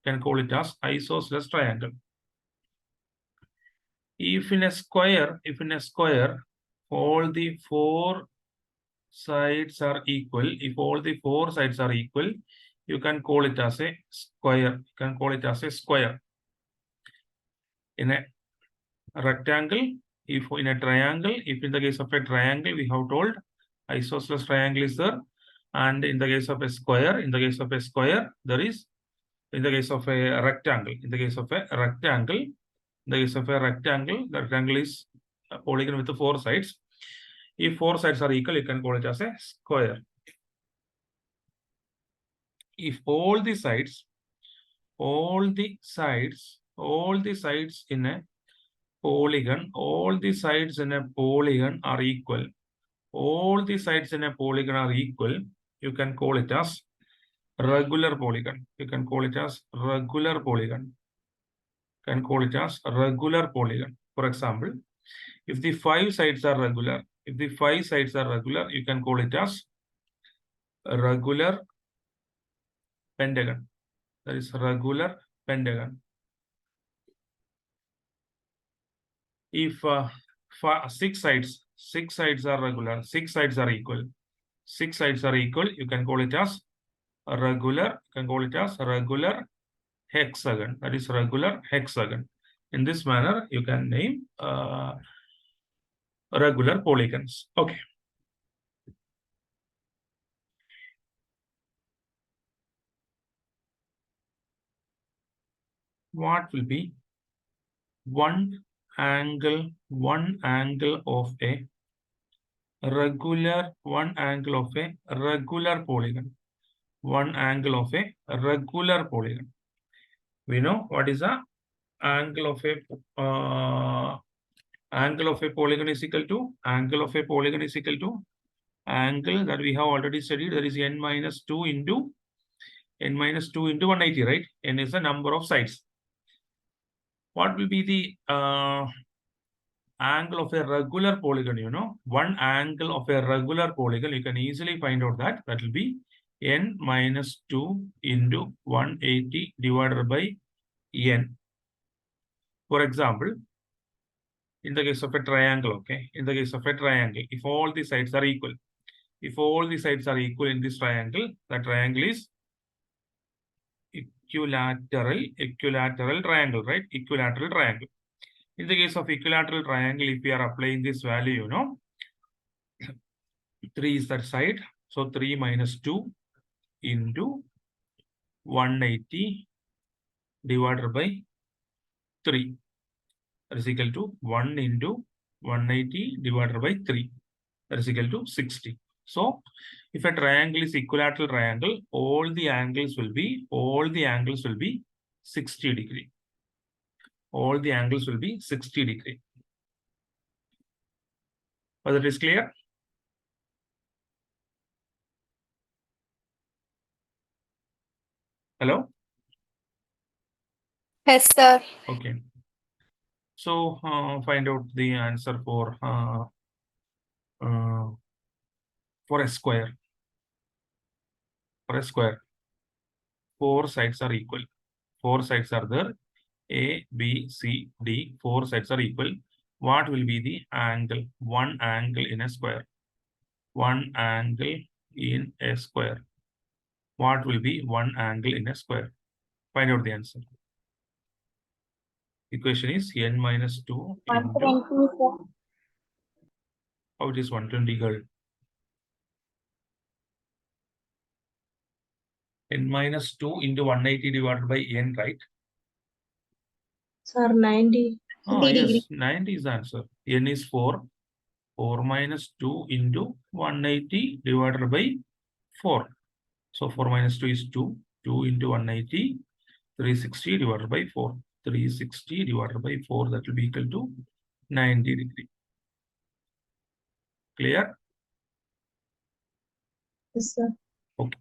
can call it as isosceles triangle. If in a square, all the 4 sides are equal, if all the 4 sides are equal, you can call it as a square. You can call it as a square. In a rectangle, if in a triangle, if in the case of a triangle, we have told isosceles triangle is there. And in the case of a square, there is, in the case of a rectangle, the case of a rectangle, the rectangle is a polygon with the 4 sides. If 4 sides are equal, you can call it as a square. If all the sides in a polygon, are equal. All the sides in a polygon are equal. You can call it as regular polygon. You can call it as regular polygon. For example, if the 5 sides are regular, you can call it as a regular pentagon. That is regular pentagon. If 6 sides are regular, 6 sides are equal, you can call it as a regular, hexagon. That is regular hexagon. In this manner, you can name regular polygons. Okay. What will be one angle of a regular polygon? One angle of a regular polygon. We know what is the angle of a polygon is equal to angle that we have already studied, that is n minus 2 into 180, right? N is the number of sides. What will be the angle of a regular polygon? You know, one angle of a regular polygon, you can easily find out that will be n minus 2 into 180 divided by n. For example, in the case of a triangle, okay, if all the sides are equal, in this triangle, the triangle is equilateral triangle, right? Equilateral triangle. In the case of equilateral triangle, if we are applying this value, you know, 3 is that side, so 3 minus 2 into 180 divided by 3, that is equal to 1 into 180 divided by 3, that is equal to 60. So if a triangle is equilateral triangle, all the angles will be 60 degree. All the angles will be 60 degree. Whether it is clear? Hello? Yes, sir. Okay. So find out the answer for a square. For a square, 4 sides are equal. 4 sides are there. A, B, C, D. 4 sides are equal. What will be the angle? One angle in a square. One angle in a square. What will be one angle in a square? Find out the answer. Equation is n minus 2 into. 120, sir. How it is 120, girl? N minus 2 into 180 divided by n, right? Sir, 90. Yes, 90 is the answer. N is 4. 4 minus 2 into 180 divided by 4. So 4 minus 2 is 2. 2 into 180, 360 divided by 4. 360 divided by 4, that will be equal to 90 degree. Clear? Yes, sir. Okay.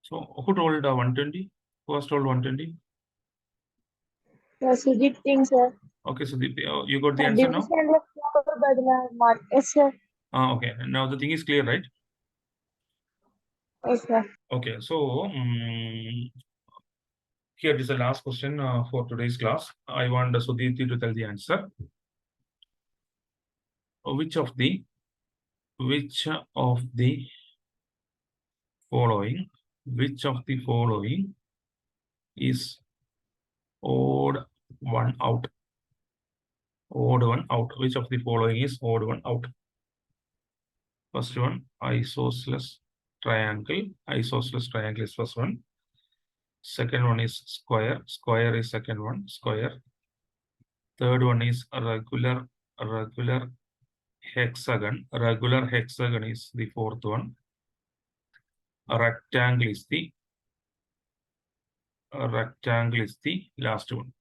So who told 120? Who has told 120? Yes, Sujit Singh, sir. Okay, so you got the answer now? Yes, sir. Okay, now the thing is clear, right? Yes, sir. Okay, so here is the last question for today's class. I want Sudhiti to tell the answer. Which of the following is odd one out? Odd one out. Which of the following is odd one out? First one, isosceles triangle. Isosceles triangle is first one. Second one is square. Square is second one. Square. Third one is regular hexagon. Regular hexagon is the fourth one. A rectangle is the last one.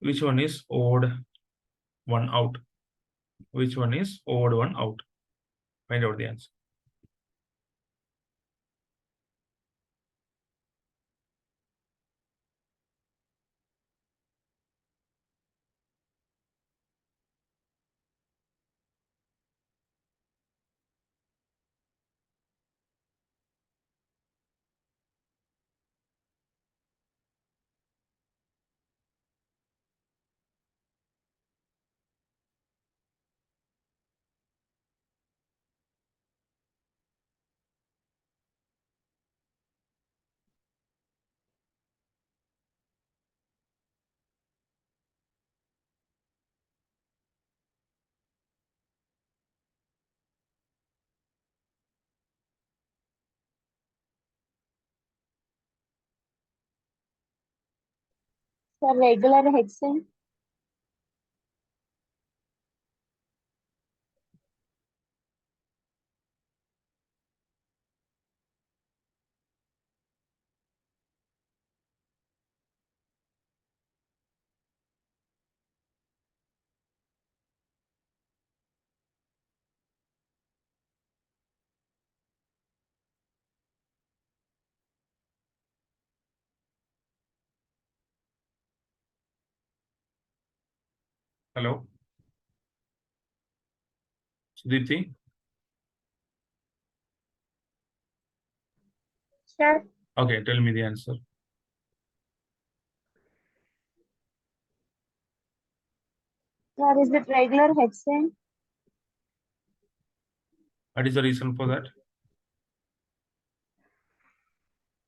Which one is odd one out? Which one is odd one out? Find out the answer. Sir, regular hexagon. Hello? Sudhiti? Sir, Okay, tell me the answer. sir, is it regular hexagon? What is the reason for that?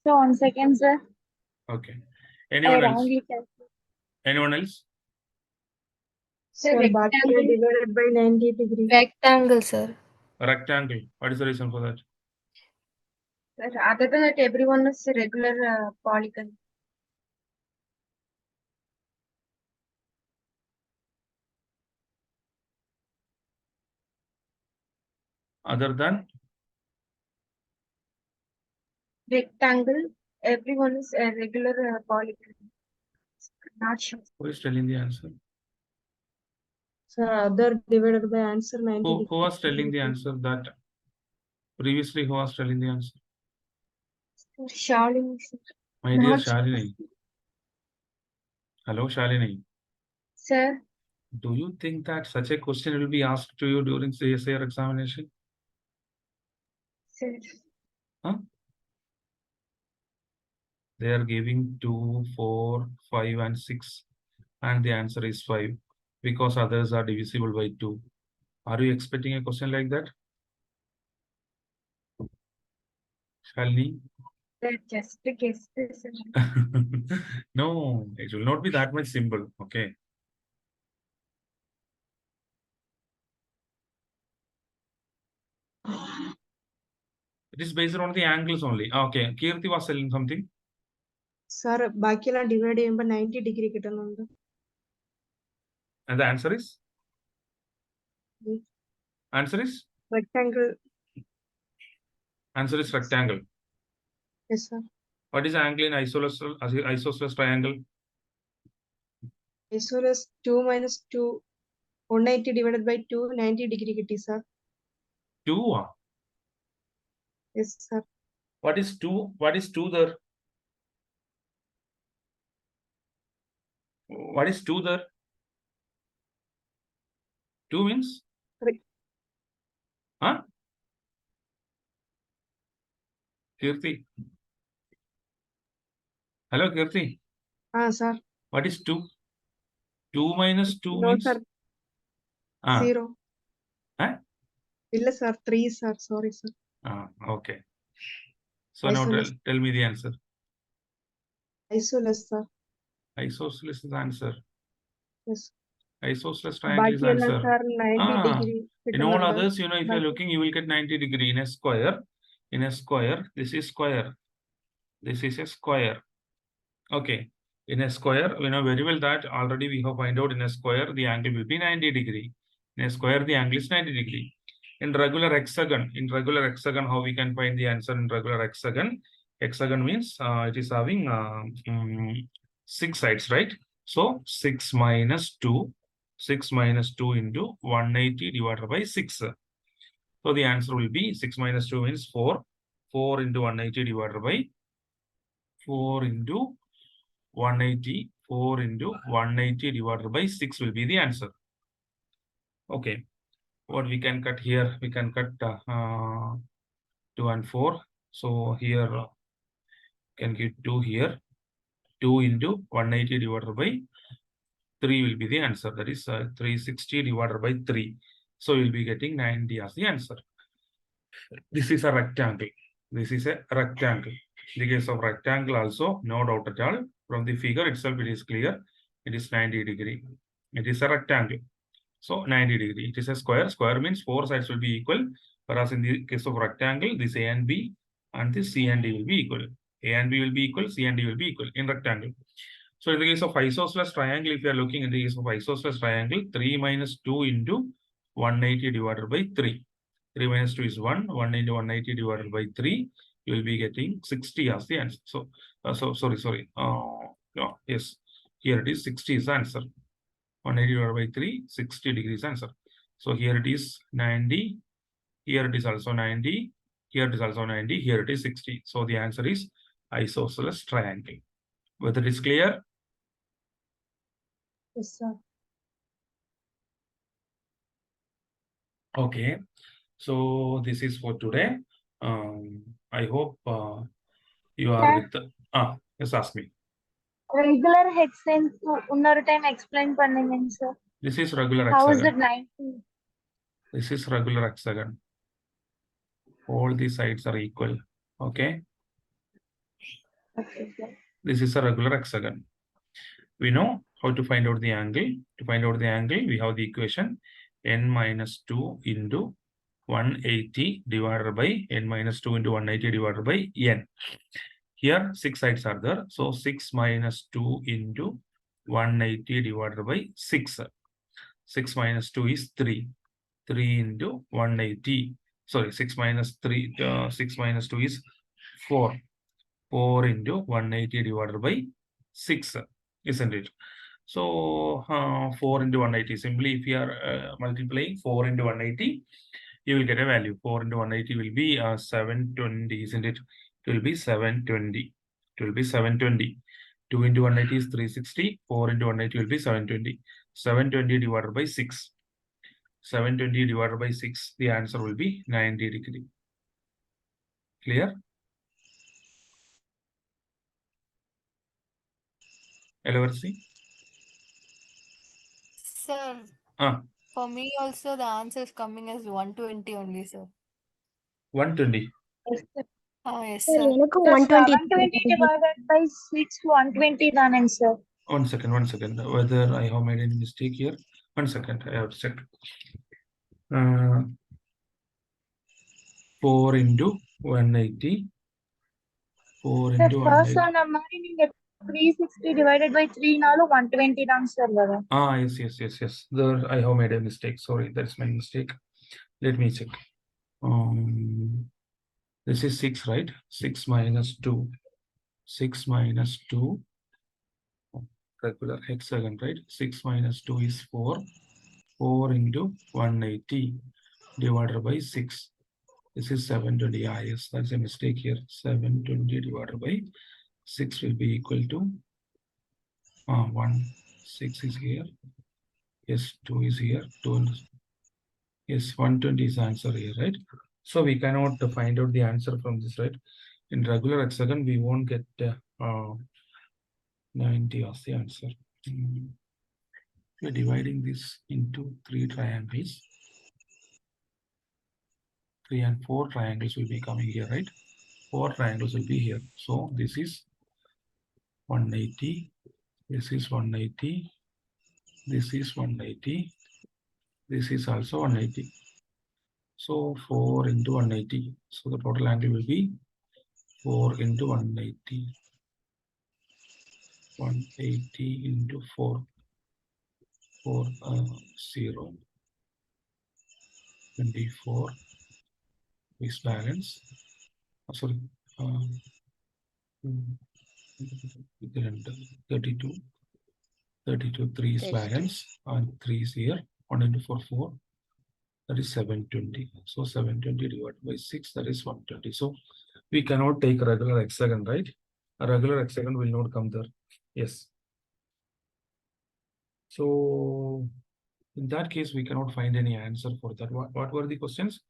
So 1 second, sir. Okay. I Anyone else? wrongly calculated. Anyone else? Sir, rectangle divided by 90 degrees. Rectangle, sir. Rectangle. What is the reason for that? Sir, other than that, everyone is regular polygon. other than Rectangle. Everyone is a regular polygon. Not sure. who is telling the answer? Sir, other divided by answer 90 Who degree. was telling the answer that previously? Who was telling the answer? Shalini. My dear Not sure. Shalini. Hello, Shalini. Sir, Do you think that such a question will be asked to you during CSIR examination? sir. Huh? They are giving 2, 4, 5, and 6, and the answer is 5 because others are divisible by 2. Are you expecting a question like that? Shalini? That just a guess, sir. No, it will not be that much simple. Okay. It is based on the angles only. Okay. Kirti was telling something. Sir, ബാക്കിയെല്ലാം divide ചെയ്യുമ്പോൾ 90 degree കിട്ടുന്നുണ്ട്. And the answer is? Hmm. Answer is? Rectangle. Answer is rectangle. Yes, sir. What is angle in isosceles triangle? Isosceles 2 minus 2. 180 divided by 2, 90 degree കിട്ടി, sir. 2. Yes, sir. What is 2? What is 2 there? What is 2 there? 2 means? Right. Huh? Kirti. Hello, Kirti. Sir. What is 2? 2 minus 2 No, means? sir. 0. Huh? Illa, sir. 3, sir. Sorry, sir. Okay. So now tell me the answer. Isosceles, sir. Isosceles is the answer. Yes. Isosceles triangle is ബാക്കിയെല്ലാം answer. sir 90 degree In all കിട്ടുന്നുണ്ട്. others, if you're looking, you will get 90 degree. In a square, this is square. This is a square. Okay. In a square, we know very well that already we have find out in a square, the angle will be 90 degree. In a square, the angle is 90 degree. In regular hexagon, how we can find the answer in regular hexagon? Hexagon means it is having 6 sides, right? So 6 minus 2 into 180 divided by 6. So the answer will be 6 minus 2 means 4. 4 into 180 divided by 4 into 180. 4 into 180 divided by 6 will be the answer. Okay. What we can cut here? We can cut 2 and 4. So here can give 2 here. 2 into 180 divided by 3 will be the answer. That is 360 divided by 3. So you'll be getting 90 as the answer. This is a rectangle. This is a rectangle. In the case of rectangle also, no doubt at all. From the figure itself, it is clear. It is 90 degree. It is a rectangle. So 90 degree. It is a square. Square means 4 sides will be equal. Whereas in the case of rectangle, this A and B and this C and D will be equal. A and B will be equal. C and D will be equal in rectangle. So in the case of isosceles triangle, if you are looking in the case of isosceles triangle, 3 minus 2 into 180 divided by 3. 3 minus 2 is 1. 1 into 180 divided by 3. You will be getting 60 as the answer. So, sorry. No, yes. Here it is 60 is the answer. 180 divided by 3, 60 degrees answer. So here it is 90. Here it is also 90. Here it is also 90. Here it is 60. So the answer is isosceles triangle. Whether it is clear? Yes, sir. Okay. So this is for today. I hope you are with the... yes, ask me. Regular hexane another time explain பண்ணுங்க sir. This is regular How hexagon. is it 90? This is regular hexagon. All these sides are equal. Okay. Okay, sir. This is a regular hexagon. We know how to find out the angle. To find out the angle, we have the equation n minus 2 into 180 divided by n minus 2 into 180 divided by n. Here 6 sides are there. So 6 minus 2 into 180 divided by 6. 6 minus 2 is 3. 3 into 180. sorry, 6 minus 3, 6 minus 2 is 4. 4 into 180 divided by 6, isn't it? So 4 into 180, simply if you are multiplying 4 into 180, you will get a value. 4 into 180 will be 720, isn't it? It will be 720. It will be 720. 2 into 180 is 360. 4 into 180 will be 720. 720 divided by 6. 720 divided by 6, the answer will be 90 degree. Clear? Eleversi? Sir, Ah, for me also the answer is coming as 120 only, sir. 120. Yes, sir. Yes, Sir, sir. எனக்கு Sir, 120 720 divided by 6, 120 தானேங்க sir. One second. Whether I have made any mistake here? One second, I have to check. 4 into 180. 4 Sir, into first 180. சொன்ன மாதிரி நீங்க 360 divided by 3 நாலும் 120 தாங்க sir வரும். Ah, yes. There I have made a mistake. Sorry, that's my mistake. Let me check. This is 6, right? 6 minus 2. 6 minus 2. Regular hexagon, right? 6 minus 2 is 4. 4 into 180 divided by 6. This is 720. Ah, yes, that's a mistake here. 720 divided by 6 will be equal to 1. 6 is here. Yes, 2 is here. 2 yes, 120 is the answer here, right? So we cannot find out the answer from this, right? In regular hexagon, we won't get 90 as the answer. We're dividing this into 3 triangles. 3 and 4 triangles will be coming here, right? 4 triangles will be here. So this is 180. This is 180. This is 180. This is also 180. So 4 into 180. So the total angle will be 4 into 180. 180 into 4. 4, 0. 24. Is balance. Sorry. 32. 32, 3 is 32. balance. And 3 is here. 1 into 4, 4. That is 720. So 720 divided by 6, that is 120. So we cannot take a regular hexagon, right? A regular hexagon will not come there. Yes. So in that case, we cannot find any answer for that. What were the questions?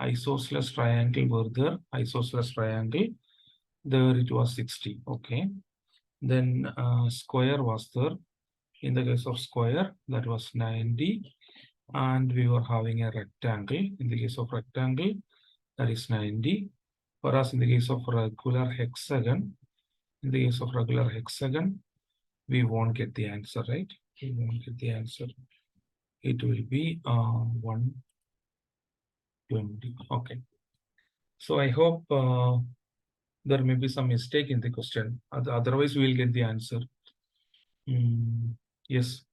Isosceles triangle were there. Isosceles triangle. There it was 60. Okay. Then square was there. In the case of square, that was 90. And we were having a rectangle. In the case of rectangle, that is 90. Whereas in the case of regular hexagon, we won't get the answer, right? We won't get the answer. It will be 120. Okay. So I hope there may be some mistake in the question. Otherwise, we will get the answer. Yes.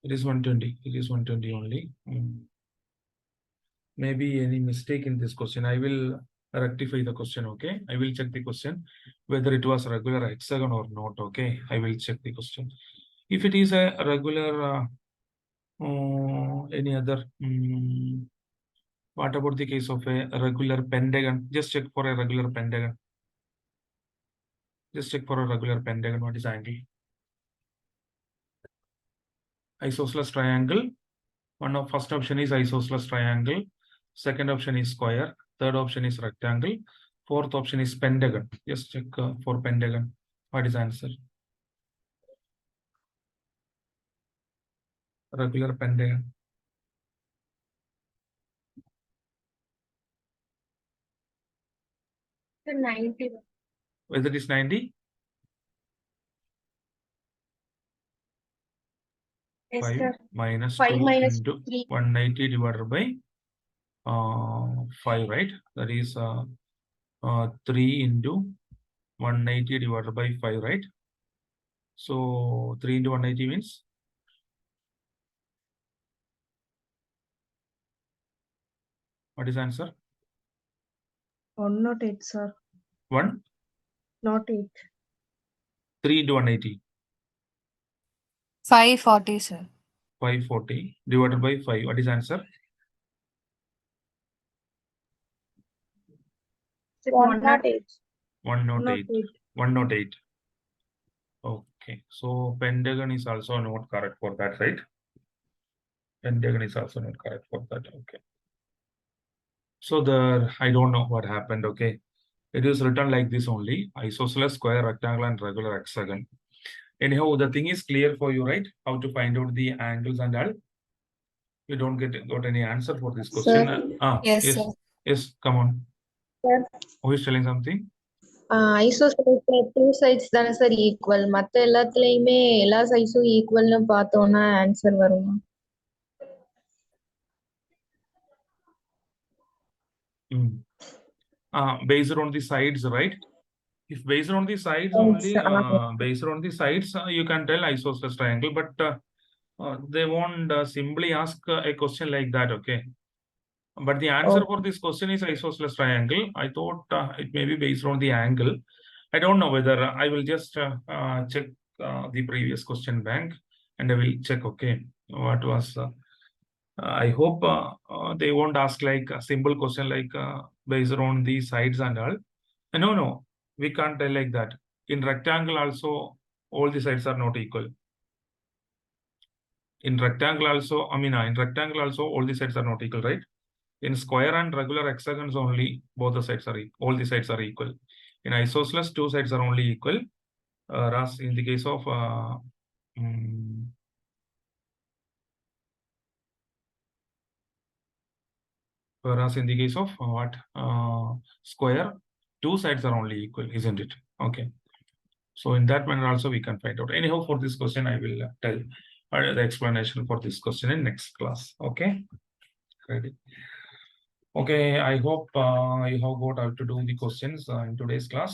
It is 120. It is 120 only. Maybe any mistake in this question. I will rectify the question. Okay. I will check the question whether it was regular hexagon or not. Okay. I will check the question. If it is a regular, any other. What about the case of a regular pentagon? Just check for a regular pentagon. Just check for a regular pentagon. What is angle? Isosceles triangle. First option is isosceles triangle. Second option is square. Third option is rectangle. Fourth option is pentagon. Just check for pentagon. What is answer? Regular pentagon. Sir, 90. Whether it is 90? Yes, 5 sir. minus 5 2 minus into 3. 190 divided by 5, right? That is 3 into 190 divided by 5, right? So 3 into 180 means? What is the answer? 108, sir. 1? Not 8. 3 into 180. 540, sir. 540 divided by 5. What is the answer? 108. 108. 108. 108. Okay. So pentagon is also not correct for that, right? Pentagon is also not correct for that. Okay. So I don't know what happened. Okay. It is written like this only: isosceles, square, rectangle, and regular hexagon. Anyhow, the thing is clear for you, right? How to find out the angles and all. You don't got any answer for this question. Yes, Yes, sir. yes. Come on. Sir. Who is telling something? ஐசோஸ்கோப் 2 sides தானே sir equal, மத்த எல்லாத்துலயுமே எல்லா சைஸும் ஈக்குவல்னு பார்த்தோம்னா answer வருமா? Based on the sides, right? If based on the sides Yes, only, sir. based on the sides, you can tell isosceles triangle, but they won't simply ask a question like that, okay? But the answer for this question is isosceles triangle. I thought it may be based on the angle. I don't know whether I will just check the previous question bank and I will check, okay, what was. I hope they won't ask like a simple question like based on the sides and all. No, we can't tell like that. In rectangle also, all the sides are not equal. In rectangle also, in rectangle also, all the sides are not equal, right? In square and regular hexagons only, both the sides are all the sides are equal. In isosceles, 2 sides are only equal. Whereas in the case of what? Square, 2 sides are only equal, isn't it? Okay. So in that manner also we can find out. Anyhow, for this question, I will tell the explanation for this question in next class. Okay. Ready? Okay. I hope you have got how to do the questions in today's class.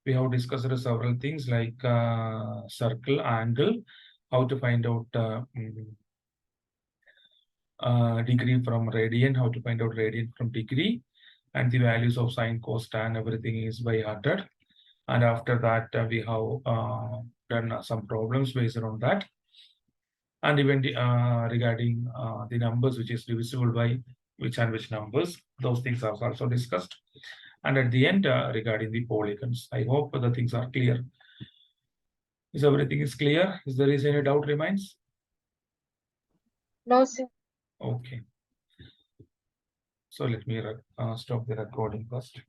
We have discussed several things like circle, angle, how to find out degree from radian, how to find out radian from degree, and the values of sine, cos, tan, everything is by hearted. And after that, we have done some problems based on that. And even regarding the numbers, which is divisible by which and which numbers, those things are also discussed. And at the end, regarding the polygons, I hope the things are clear. Is everything is clear? Is there is any doubt remains? No, sir. Okay. So let me stop the recording first.